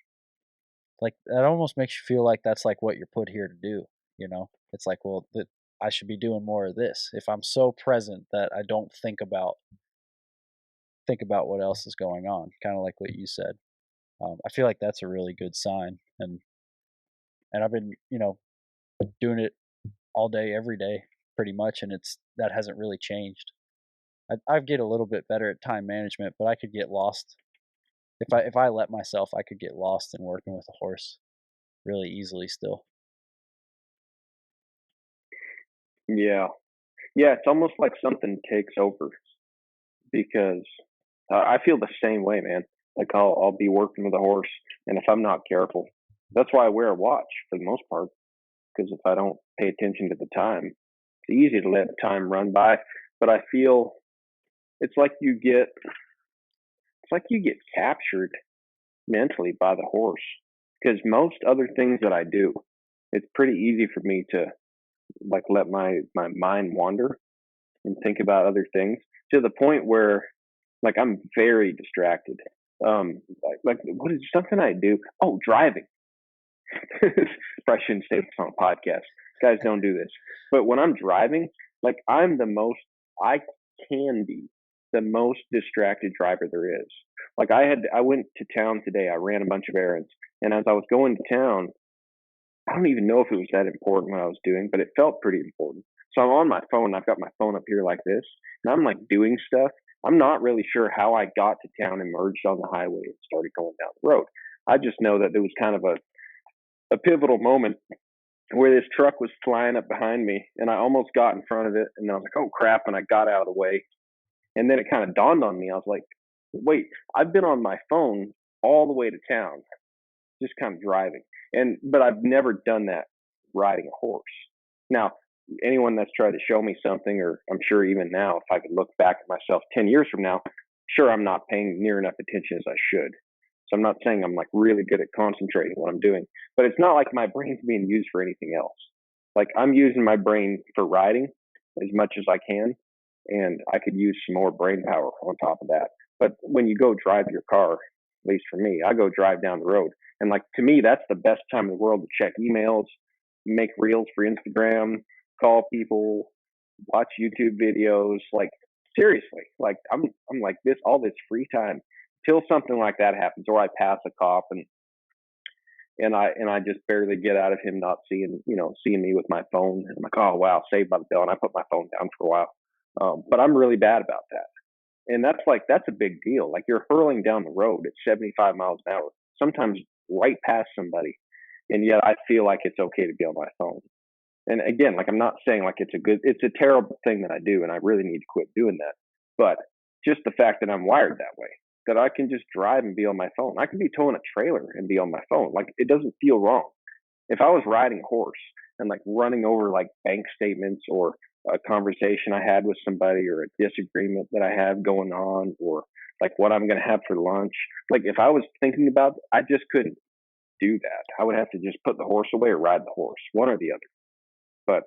like that almost makes you feel like that's like what you're put here to do, you know? It's like, well, that I should be doing more of this. If I'm so present that I don't think about think about what else is going on, kind of like what you said. I feel like that's a really good sign, and I've been, doing it all day, every day, pretty much, and it's that hasn't really changed. I get a little bit better at time management, but I could get lost if I let myself. I could get lost in working with a horse really easily still. Yeah, yeah. It's almost like something takes over because I feel the same way, man. Like I'll be working with a horse, and if I'm not careful, that's why I wear a watch for the most part. Because if I don't pay attention to the time, it's easy to let time run by. But I feel it's like you get captured mentally by the horse. Because most other things that I do, it's pretty easy for me to like let my mind wander and think about other things to the point where like I'm very distracted. Like what is something I do? Oh, driving. Probably shouldn't say this on a podcast. Guys, don't do this. But when I'm driving, like I can be the most distracted driver there is. Like I went to town today. I ran a bunch of errands, and as I was going to town, I don't even know if it was that important what I was doing, but it felt pretty important. So I'm on my phone. I've got my phone up here like this, and I'm like doing stuff. I'm not really sure how I got to town and merged on the highway and started going down the road. I just know that there was kind of a pivotal moment where this truck was flying up behind me and I almost got in front of it and I was like, oh crap, and I got out of the way. And then it kind of dawned on me. I was like, wait, I've been on my phone all the way to town, just kind of driving. But I've never done that riding a horse. Now, anyone that's tried to show me something, or I'm sure even now, if I could look back at myself 10 years from now, sure, I'm not paying near enough attention as I should. So I'm not saying I'm like really good at concentrating what I'm doing, but it's not like my brain's being used for anything else. Like I'm using my brain for riding as much as I can, and I could use some more brain power on top of that. But when you go drive your car, at least for me, I go drive down the road, and like to me, that's the best time in the world to check emails, make reels for Instagram, call people, watch YouTube videos. Like seriously, like I'm like this all this free time till something like that happens, or I pass a cop and I just barely get out of him not seeing me with my phone. And I'm like, oh wow, saved by the bell, and I put my phone down for a while. But I'm really bad about that, and that's a big deal. Like you're hurling down the road at 75 miles an hour, sometimes right past somebody, and yet I feel like it's okay to be on my phone. And again, like I'm not saying like it's a terrible thing that I do, and I really need to quit doing that. But just the fact that I'm wired that way, that I can just drive and be on my phone. I can be towing a trailer and be on my phone. Like it doesn't feel wrong. If I was riding a horse and like running over like bank statements or a conversation I had with somebody or a disagreement that I have going on or like what I'm going to have for lunch, like if I was thinking about it, I just couldn't do that. I would have to just put the horse away or ride the horse, one or the other. But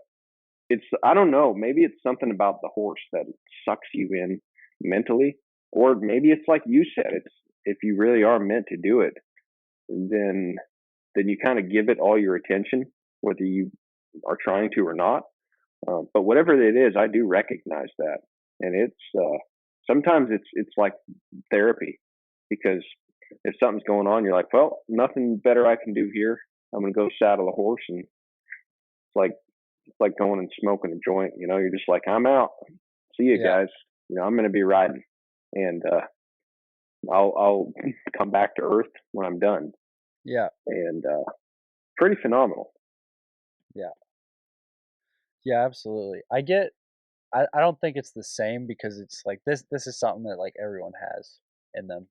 it's I don't know, maybe it's something about the horse that sucks you in mentally, or maybe it's like you said, it's if you really are meant to do it, then you kind of give it all your attention, whether you are trying to or not. But whatever it is, I do recognize that, and it's sometimes it's like therapy because if something's going on, you're like, well, nothing better I can do here. I'm gonna go saddle a horse, and it's like going and smoking a joint. You're just like, I'm out. See you Yeah, guys. I'm going to be riding, and I'll come back to earth when I'm done. yeah, And pretty phenomenal. yeah, yeah, absolutely. I don't think it's the same because it's like this is something that like everyone has in them,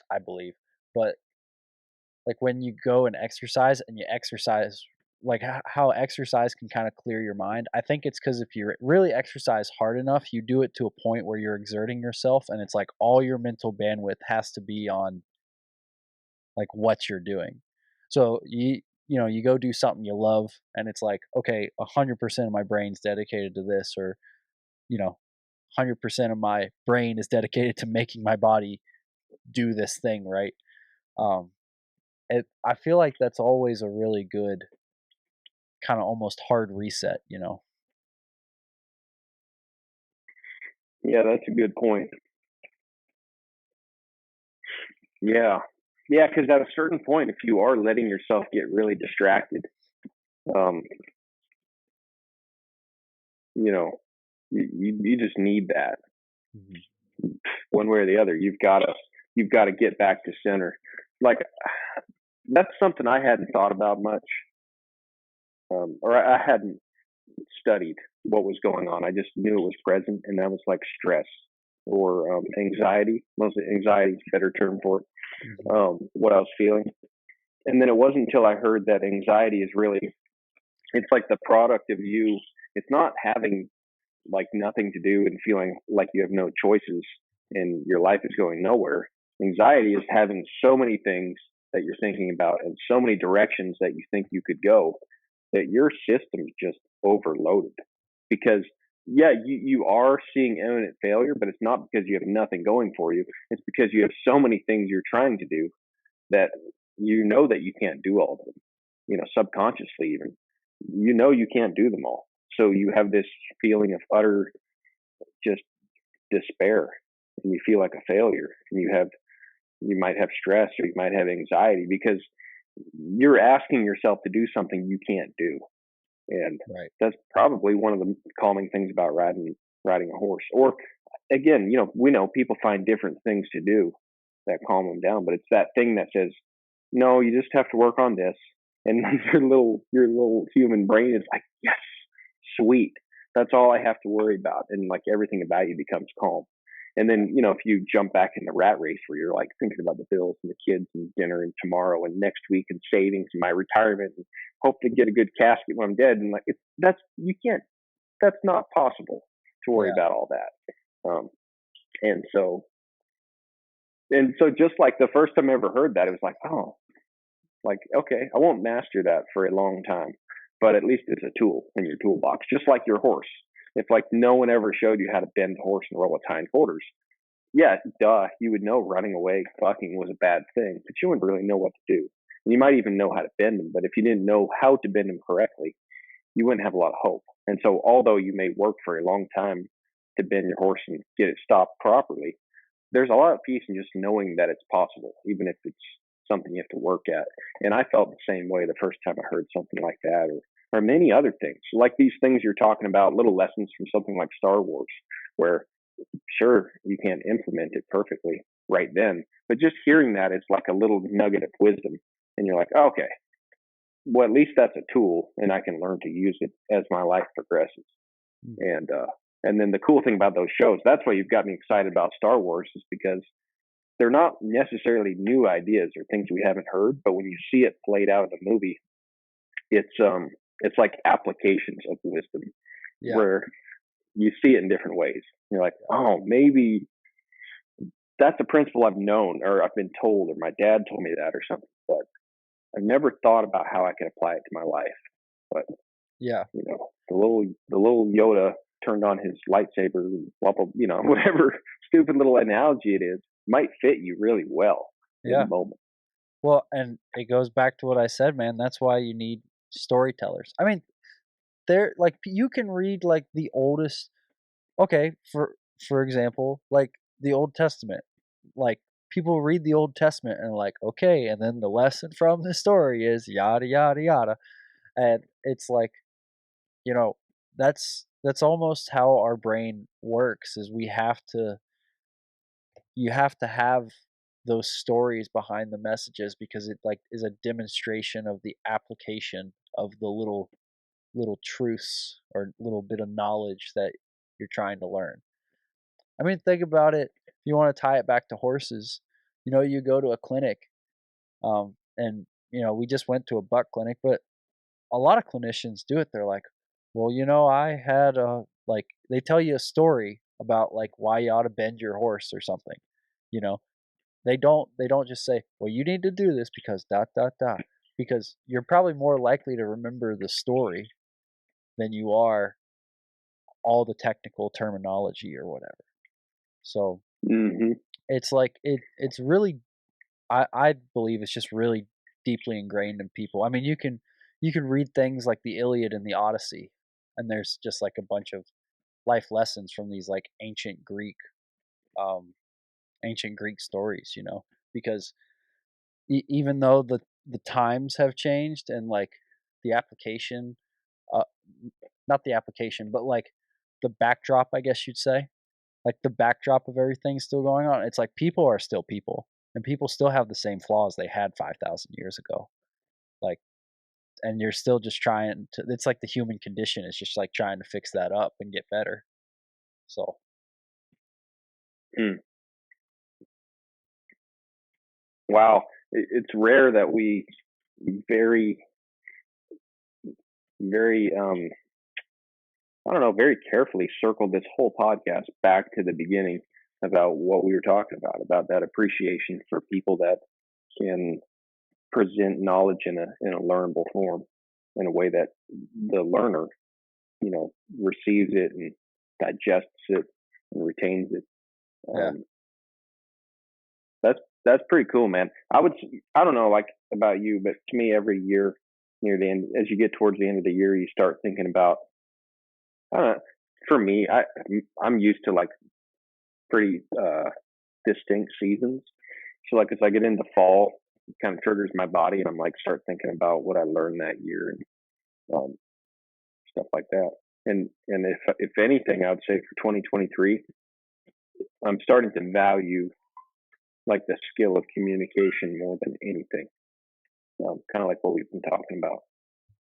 I believe. But like when you go and exercise and you exercise like how exercise can kind of clear your mind. I think it's because if you really exercise hard enough, you do it to a point where you're exerting yourself and it's like all your mental bandwidth has to be on like what you're doing. So you go do something you love and it's like, okay, 100% of my brain's dedicated to this, or 100% of my brain is dedicated to making my body do this thing, right? Um, I feel like that's always a really good kind of almost hard reset. Yeah, that's a good point. Yeah. Yeah, because at a certain point, if you are letting yourself get really distracted, um, you know, you just need that Mhm. one way or the other. You've got to get back to center. Like that's something I hadn't thought about much, or I hadn't studied what was going on. I just knew it was present, and that was like stress or anxiety. Mostly anxiety is a better term for it. Mhm. What I was feeling, and then it wasn't until I heard that anxiety is really, it's like the product of you. It's not having like nothing to do and feeling like you have no choices and your life is going nowhere. Anxiety is having so many things that you're thinking about and so many directions that you think you could go that your system's just overloaded. Because yeah, you are seeing imminent failure, but it's not because you have nothing going for you. It's because you have so many things you're trying to do that you know that you can't do all of them. Subconsciously even, you can't do them all. So you have this feeling of utter just despair, and you feel like a failure, and you might have stress or you might have anxiety because you're asking yourself to do something you can't do. And Right. that's probably one of the calming things about riding a horse. Or again, we know people find different things to do that calm them down, but it's that thing that says, no, you just have to work on this. And your little human brain is like, yes, sweet. That's all I have to worry about. And like everything about you becomes calm. And then, if you jump back in the rat race where you're like thinking about the bills and the kids and dinner and tomorrow and next week and savings and my retirement and hope to get a good casket when I'm dead. And like, you can't, that's not possible to worry Yeah. about all that. And so, just like the first time I ever heard that, it was like, oh, like, okay, I won't master that for a long time, but at least it's a tool in your toolbox, just like your horse. If like no one ever showed you how to bend a horse and roll its hindquarters, yeah, duh, you would know running away fucking was a bad thing, but you wouldn't really know what to do. And you might even know how to bend them, but if you didn't know how to bend them correctly, you wouldn't have a lot of hope. And so, although you may work for a long time to bend your horse and get it stopped properly, there's a lot of peace in just knowing that it's possible, even if it's something you have to work at. And I felt the same way the first time I heard something like that, or many other things, like these things you're talking about, little lessons from something like Star Wars, where sure you can't implement it perfectly right then, but just hearing that is like a little nugget of wisdom, and you're like, oh, okay, well at least that's a tool, and I can learn to use it as my life progresses. Mm. And then the cool thing about those shows, that's why you've got me excited about Star Wars, is because they're not necessarily new ideas or things we haven't heard, but when you see it played out in a movie, it's like applications of wisdom Yeah. where you see it in different ways. You're like, oh, maybe that's a principle I've known or I've been told or my dad told me that or something, but I've never thought about how I can apply it to my life. But Yeah. the little Yoda turned on his lightsaber, blah, blah, whatever stupid little analogy it is, might fit you really well in the Yeah. moment. Well, and it goes back to what I said, man. That's why you need storytellers. I mean, they're like you can read like the oldest. Okay, for example, like the Old Testament. Like people read the Old Testament and like, okay, and then the lesson from the story is yada yada yada, and it's like you know that's almost how our brain works. Is we have to you have to have those stories behind the messages because it like is a demonstration of the application of the little truths or little bit of knowledge that you're trying to learn. I mean, think about it. If you want to tie it back to horses, you go to a clinic, and we just went to a buck clinic, but a lot of clinicians do it. They're like, well, I had a like they tell you a story about like why you ought to bend your horse or something. You know, they don't just say, "Well, you need to do this because dot dot dot," because you're probably more likely to remember the story than you are all the technical terminology or whatever. So, Hmm. it's like it's really I believe it's just really deeply ingrained in people. I mean, you can read things like the Iliad and the Odyssey, and there's just like a bunch of life lessons from these like um ancient Greek stories. because even though the times have changed and like the application, uh, not the application, but like the backdrop, I guess you'd say, like the backdrop of everything still going on. It's like people are still people, and people still have the same flaws they had 5,000 years ago. Like, and you're still just trying to. It's like the human condition is just like trying to fix that up and get better. So Hmm. Wow, it's rare that we very, very, I don't know, very carefully circled this whole podcast back to the beginning about what we were talking about that appreciation for people that can present knowledge in a learnable form, in a way that the learner, receives it and digests it and retains it. yeah, Um, that's pretty cool, man. I don't know, like about you, but to me, every year near the end, as you get towards the end of the year, you start thinking about. I don't know, for me, I'm used to like pretty distinct seasons. So like as I get into fall, it kind of triggers my body, and I'm like start thinking about what I learned that year and stuff like that. And if anything, I would say for 2023, I'm starting to value like the skill of communication more than anything. Kind of like what we've been talking about,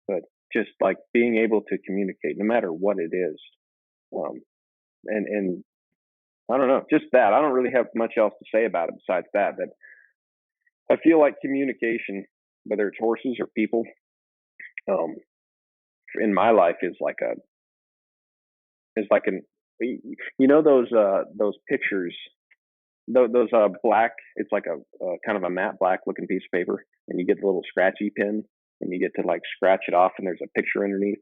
but just like being able to communicate, no matter what it is. Um, and I don't know, just that. I don't really have much else to say about it besides that. But I feel like communication, whether it's horses or people, um, in my life is like an those pictures, those black. It's like a kind of a matte black looking piece of paper, and you get the little scratchy pen, and you get to like scratch it off, and there's a picture underneath.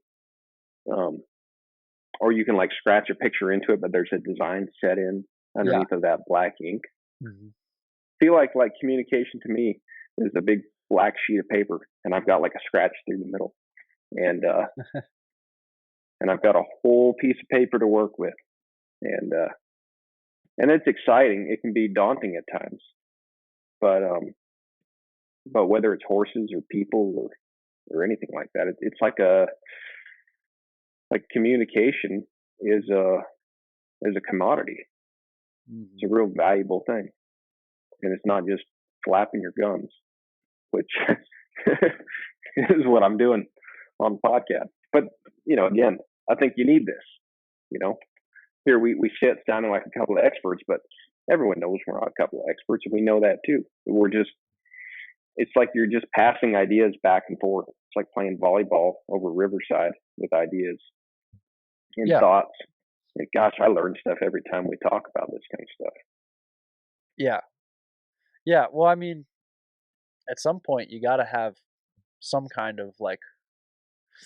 Um, or you can like scratch a picture into it, but there's a design set in yeah, underneath of that black ink. hmm I feel like communication to me is a big black sheet of paper, and I've got like a scratch through the middle, and I've got a whole piece of paper to work with, and it's exciting. It can be daunting at times, but whether it's horses or people or anything like that, it's like communication is a commodity. hmm It's a real valuable thing, and it's not just flapping your gums, which is what I'm doing on the podcast. But again, I think you need this. You know, here we sit sounding like a couple of experts, but everyone knows we're not a couple of experts, and we know that too. We're just it's like you're just passing ideas back and forth. It's like playing volleyball over Riverside with ideas and yeah, thoughts. And gosh, I learn stuff every time we talk about this kind of stuff. yeah, yeah. Well, I mean, at some point, you got to have some kind of like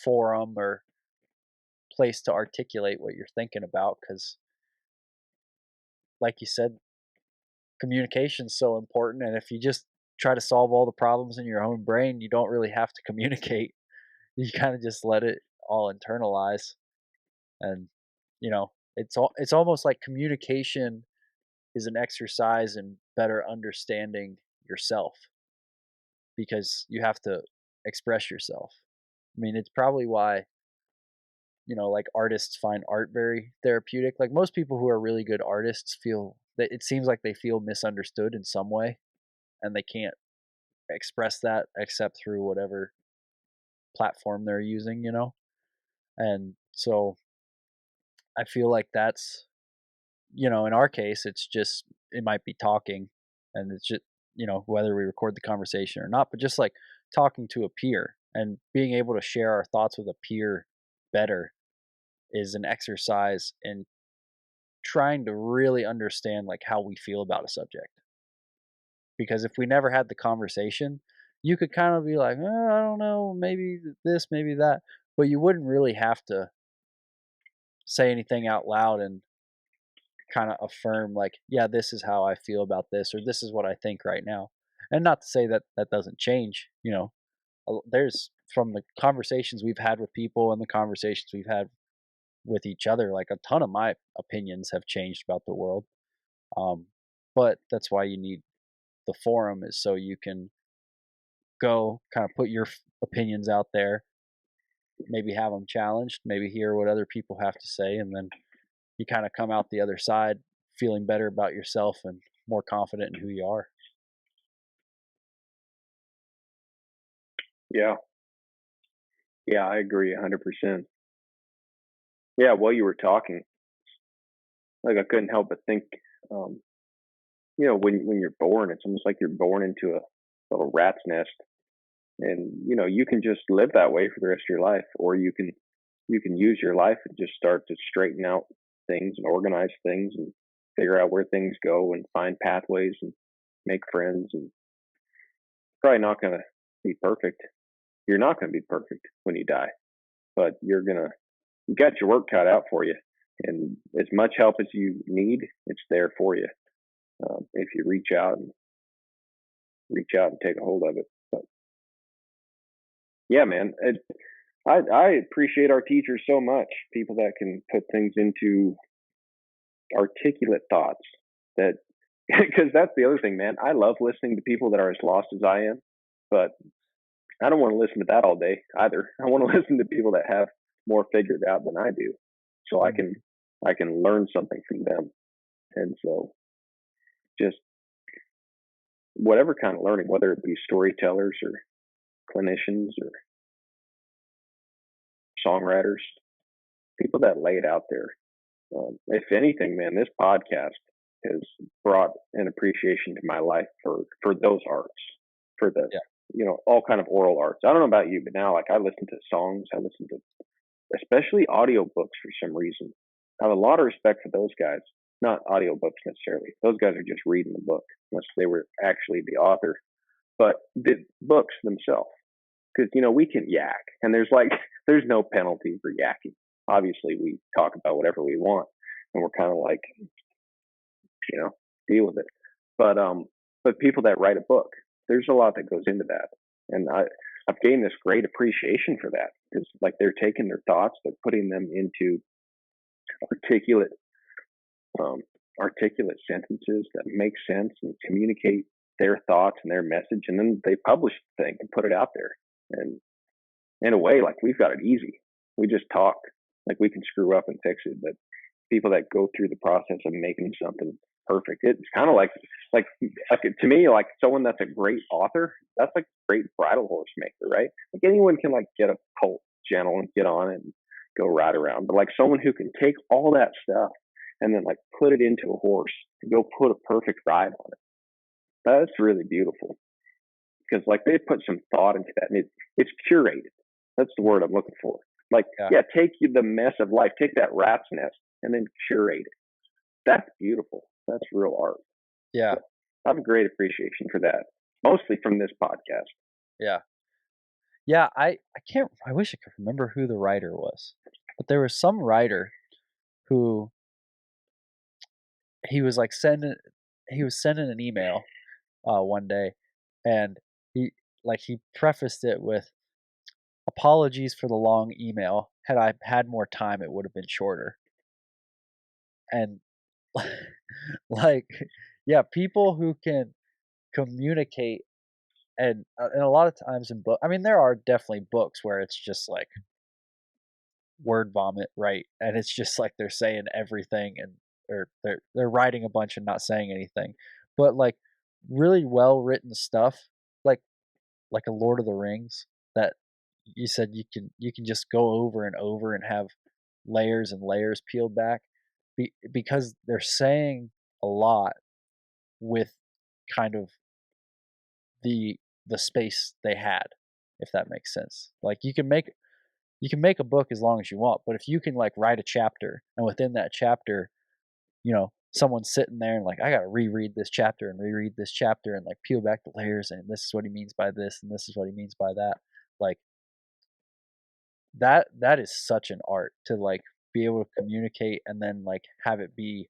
forum or place to articulate what you're thinking about, because, like you said, communication's so important. And if you just try to solve all the problems in your own brain, you don't really have to communicate. You kind of just let it all internalize, and it's almost like communication is an exercise in better understanding yourself, because you have to express yourself. I mean, it's probably why, like artists find art very therapeutic. Like most people who are really good artists feel that it seems like they feel misunderstood in some way, and they can't express that except through whatever platform they're using. And so I feel like that's, in our case, it might be talking, and it's just, whether we record the conversation or not, but just like talking to a peer and being able to share our thoughts with a peer better is an exercise in trying to really understand like how we feel about a subject. Because if we never had the conversation, you could kind of be like, I don't know, maybe this, maybe that, but you wouldn't really have to say anything out loud and kind of affirm like, yeah, this is how I feel about this, or this is what I think right now. And not to say that that doesn't change. There's, from the conversations we've had with people and the conversations we've had with each other, like a ton of my opinions have changed about the world. um, but that's why you need the forum is so you can go kind of put your opinions out there, maybe have them challenged, maybe hear what other people have to say, and then you kind of come out the other side feeling better about yourself and more confident in who you are. Yeah. Yeah, I agree 100%. Yeah, while you were talking, like I couldn't help but think, um, when you're born, it's almost like you're born into a little rat's nest, and you can just live that way for the rest of your life, or you can use your life and just start to straighten out things and organize things and figure out where things go and find pathways and make friends. And probably not going to be perfect. You're not going to be perfect when you die, but you got your work cut out for you. And as much help as you need, it's there for you, if you reach out and take a hold of it. But yeah, man, I appreciate our teachers so much. People that can put things into articulate thoughts, that because that's the other thing, man. I love listening to people that are as lost as I am, but I don't want to listen to that all day either. I want to listen to people that have more figured out than I do, so I Mm. can I can learn something from them. And so, just whatever kind of learning, whether it be storytellers or clinicians or songwriters, people that lay it out there. If anything, man, this podcast has brought an appreciation to my life for those arts, for the Yeah. all kind of oral arts. I don't know about you, but now like I listen to songs, I listen to especially audiobooks for some reason. I have a lot of respect for those guys. Not audiobooks necessarily. Those guys are just reading the book, unless they were actually the author. But the books themselves, because we can yak, and there's no penalty for yakking. Obviously, we talk about whatever we want, and we're kind of like, you know, deal with it. But people that write a book, there's a lot that goes into that, and I've gained this great appreciation for that, because like they're taking their thoughts, they're putting them into articulate um, articulate sentences that make sense and communicate their thoughts and their message, and then they publish the thing and put it out there. And in a way, like we've got it easy. We just talk. Like we can screw up and fix it, but people that go through the process of making something perfect, it's kind of like to me, like someone that's a great author, that's like a great bridle horse maker, right? Like anyone can like get a colt gentle and get on it and go ride around, but like someone who can take all that stuff and then like put it into a horse and go put a perfect ride on it, that's really beautiful, because like they put some thought into that, and it's curated. That's the word I'm looking for. Like, Yeah. yeah, take the mess of life, take that rat's nest, and then curate it. That's beautiful. That's real art. Yeah. So I have a great appreciation for that, mostly from this podcast. Yeah. Yeah. I wish I could remember who the writer was, but there was some writer who he was like he was sending an email one day, and he prefaced it with apologies for the long email. Had I had more time, it would have been shorter. And like, yeah, people who can communicate, and a lot of times in book, I mean, there are definitely books where it's just like word vomit, right? And it's just like they're saying everything, and or they're writing a bunch and not saying anything. But like really well written stuff, like like a Lord of the Rings, that you said you can just go over and over and have layers and layers peeled back, because they're saying a lot with kind of the space they had, if that makes sense. Like you can make a book as long as you want, but if you can like write a chapter, and within that chapter, someone's sitting there and like, I gotta reread this chapter and reread this chapter and like peel back the layers, and this is what he means by this and this is what he means by that. Like that is such an art to like be able to communicate, and then like have it be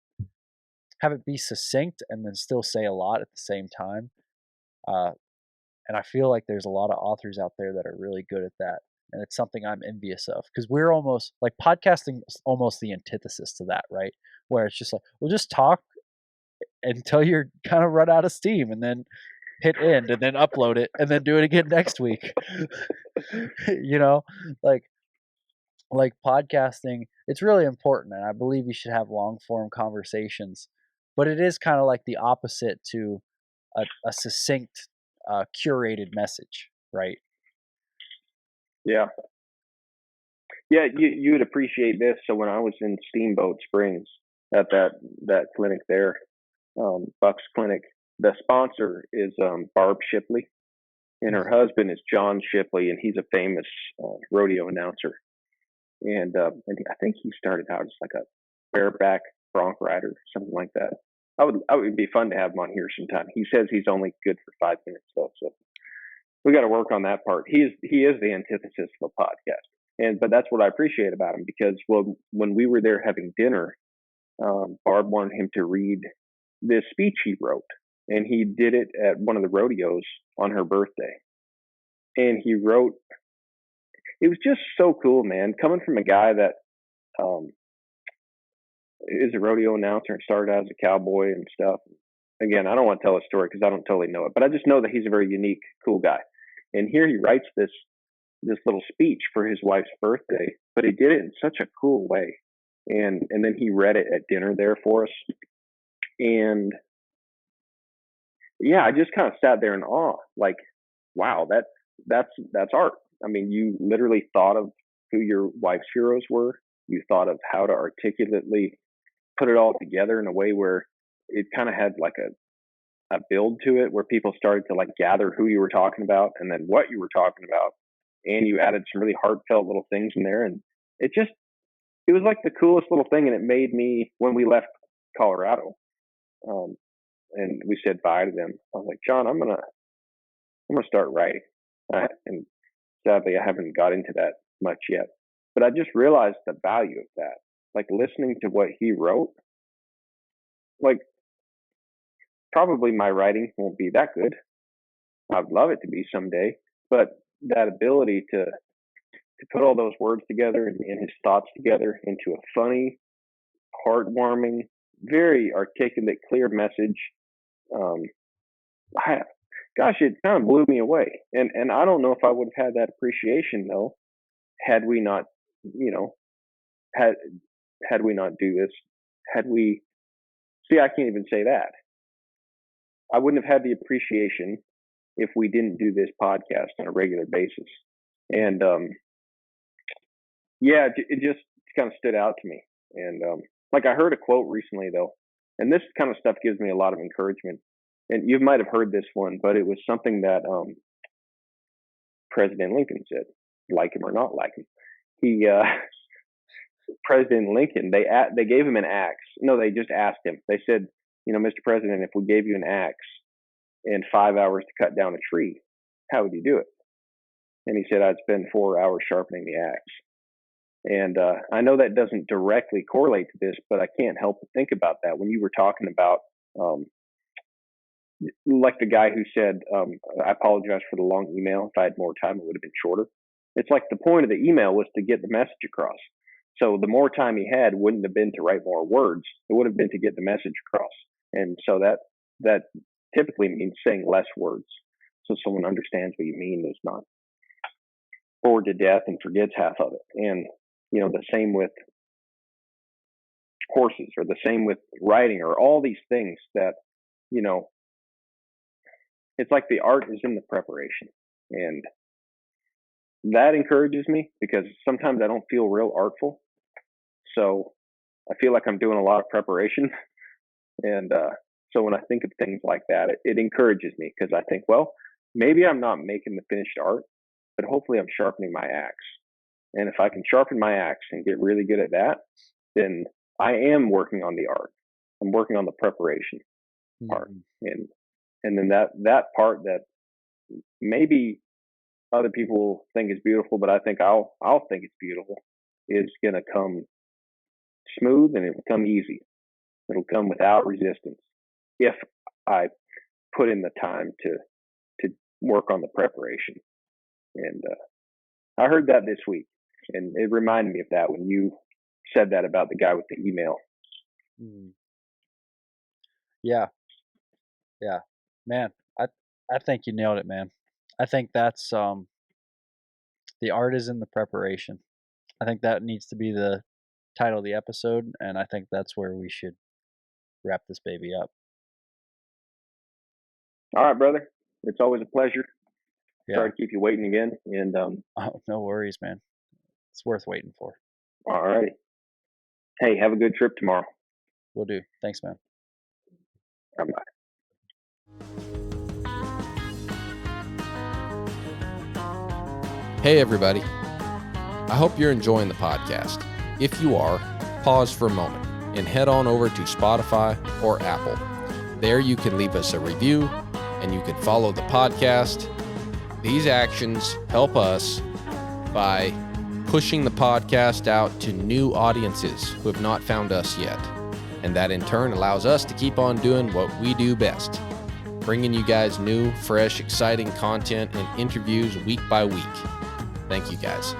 succinct and then still say a lot at the same time. Uh, and I feel like there's a lot of authors out there that are really good at that, and it's something I'm envious of, because we're almost like podcasting is almost the antithesis to that, right? Where it's just like we'll just talk until you're kind of run out of steam, and then hit end and then upload it and then do it again next week. you know, like podcasting, it's really important, and I believe you should have long form conversations, but it is kind of like the opposite to a succinct, curated message, right? Yeah. Yeah, you would appreciate this. So when I was in Steamboat Springs at that clinic there, Buck's Clinic, the sponsor is Barb Shipley, and her husband is John Shipley, and he's a famous rodeo announcer. And I think he started out as like a bareback bronc rider, something like that. I would be fun to have him on here sometime. He says he's only good for 5 minutes though, so we got to work on that part. He is the antithesis of a podcast, but that's what I appreciate about him, because when we were there having dinner, Barb wanted him to read this speech he wrote, and he did it at one of the rodeos on her birthday. And he wrote, it was just so cool, man, coming from a guy that is a rodeo announcer and started out as a cowboy and stuff. Again, I don't want to tell a story because I don't totally know it, but I just know that he's a very unique, cool guy. And here he writes this little speech for his wife's birthday, but he did it in such a cool way. And then he read it at dinner there for us. And yeah, I just kind of sat there in awe, like, wow, that's art. I mean, you literally thought of who your wife's heroes were. You thought of how to articulately put it all together in a way where it kind of had like a build to it, where people started to like gather who you were talking about and then what you were talking about. And you added some really heartfelt little things in there. And it was like the coolest little thing. And it made me, when we left Colorado, and we said bye to them, I was like, John, I'm going to start writing. And sadly, I haven't got into that much yet, but I just realized the value of that. Like listening to what he wrote, like probably my writing won't be that good. I'd love it to be someday, but that ability to put all those words together and his thoughts together into a funny, heartwarming, very articulate, clear message. Gosh, it kind of blew me away. And I don't know if I would have had that appreciation though, had we not, had we not do this, I can't even say that. I wouldn't have had the appreciation if we didn't do this podcast on a regular basis. And it just kind of stood out to me. And like I heard a quote recently though, and this kind of stuff gives me a lot of encouragement. And you might have heard this one, but it was something that President Lincoln said, like him or not like him. President Lincoln, they gave him an axe. No, they just asked him. They said, Mr. President, if we gave you an axe and 5 hours to cut down a tree, how would you do it? And he said, I'd spend 4 hours sharpening the axe. And I know that doesn't directly correlate to this, but I can't help but think about that when you were talking about, like the guy who said, I apologize for the long email. If I had more time, it would have been shorter. It's like the point of the email was to get the message across. So the more time he had wouldn't have been to write more words. It would have been to get the message across. And so that typically means saying less words, so someone understands what you mean, is not bored to death and forgets half of it. And, the same with horses, or the same with writing, or all these things that, it's like the art is in the preparation. And that encourages me, because sometimes I don't feel real artful. So I feel like I'm doing a lot of preparation. And so when I think of things like that, it encourages me, because I think, well, maybe I'm not making the finished art, but hopefully I'm sharpening my axe. And if I can sharpen my axe and get really good at that, then I am working on the art. I'm working on the preparation part. And then that part that maybe other people think is beautiful, but I think I'll think it's beautiful, is going to come smooth, and it will come easy. It'll come without resistance if I put in the time to work on the preparation. And I heard that this week, and it reminded me of that when you said that about the guy with the email. Yeah. Yeah. Man, I think you nailed it, man. I think that's the art is in the preparation. I think that needs to be the title of the episode, and I think that's where we should wrap this baby up. All right, brother. It's always a pleasure. Yeah. Sorry to keep you waiting again. And Oh, no worries, man. It's worth waiting for. all righty. Hey, have a good trip tomorrow. Will do. Thanks, man. Bye-bye. Hey, everybody. I hope you're enjoying the podcast. If you are, pause for a moment and head on over to Spotify or Apple. There you can leave us a review and you can follow the podcast. These actions help us by pushing the podcast out to new audiences who have not found us yet. And that in turn allows us to keep on doing what we do best, bringing you guys new, fresh, exciting content and interviews week by week. Thank you guys.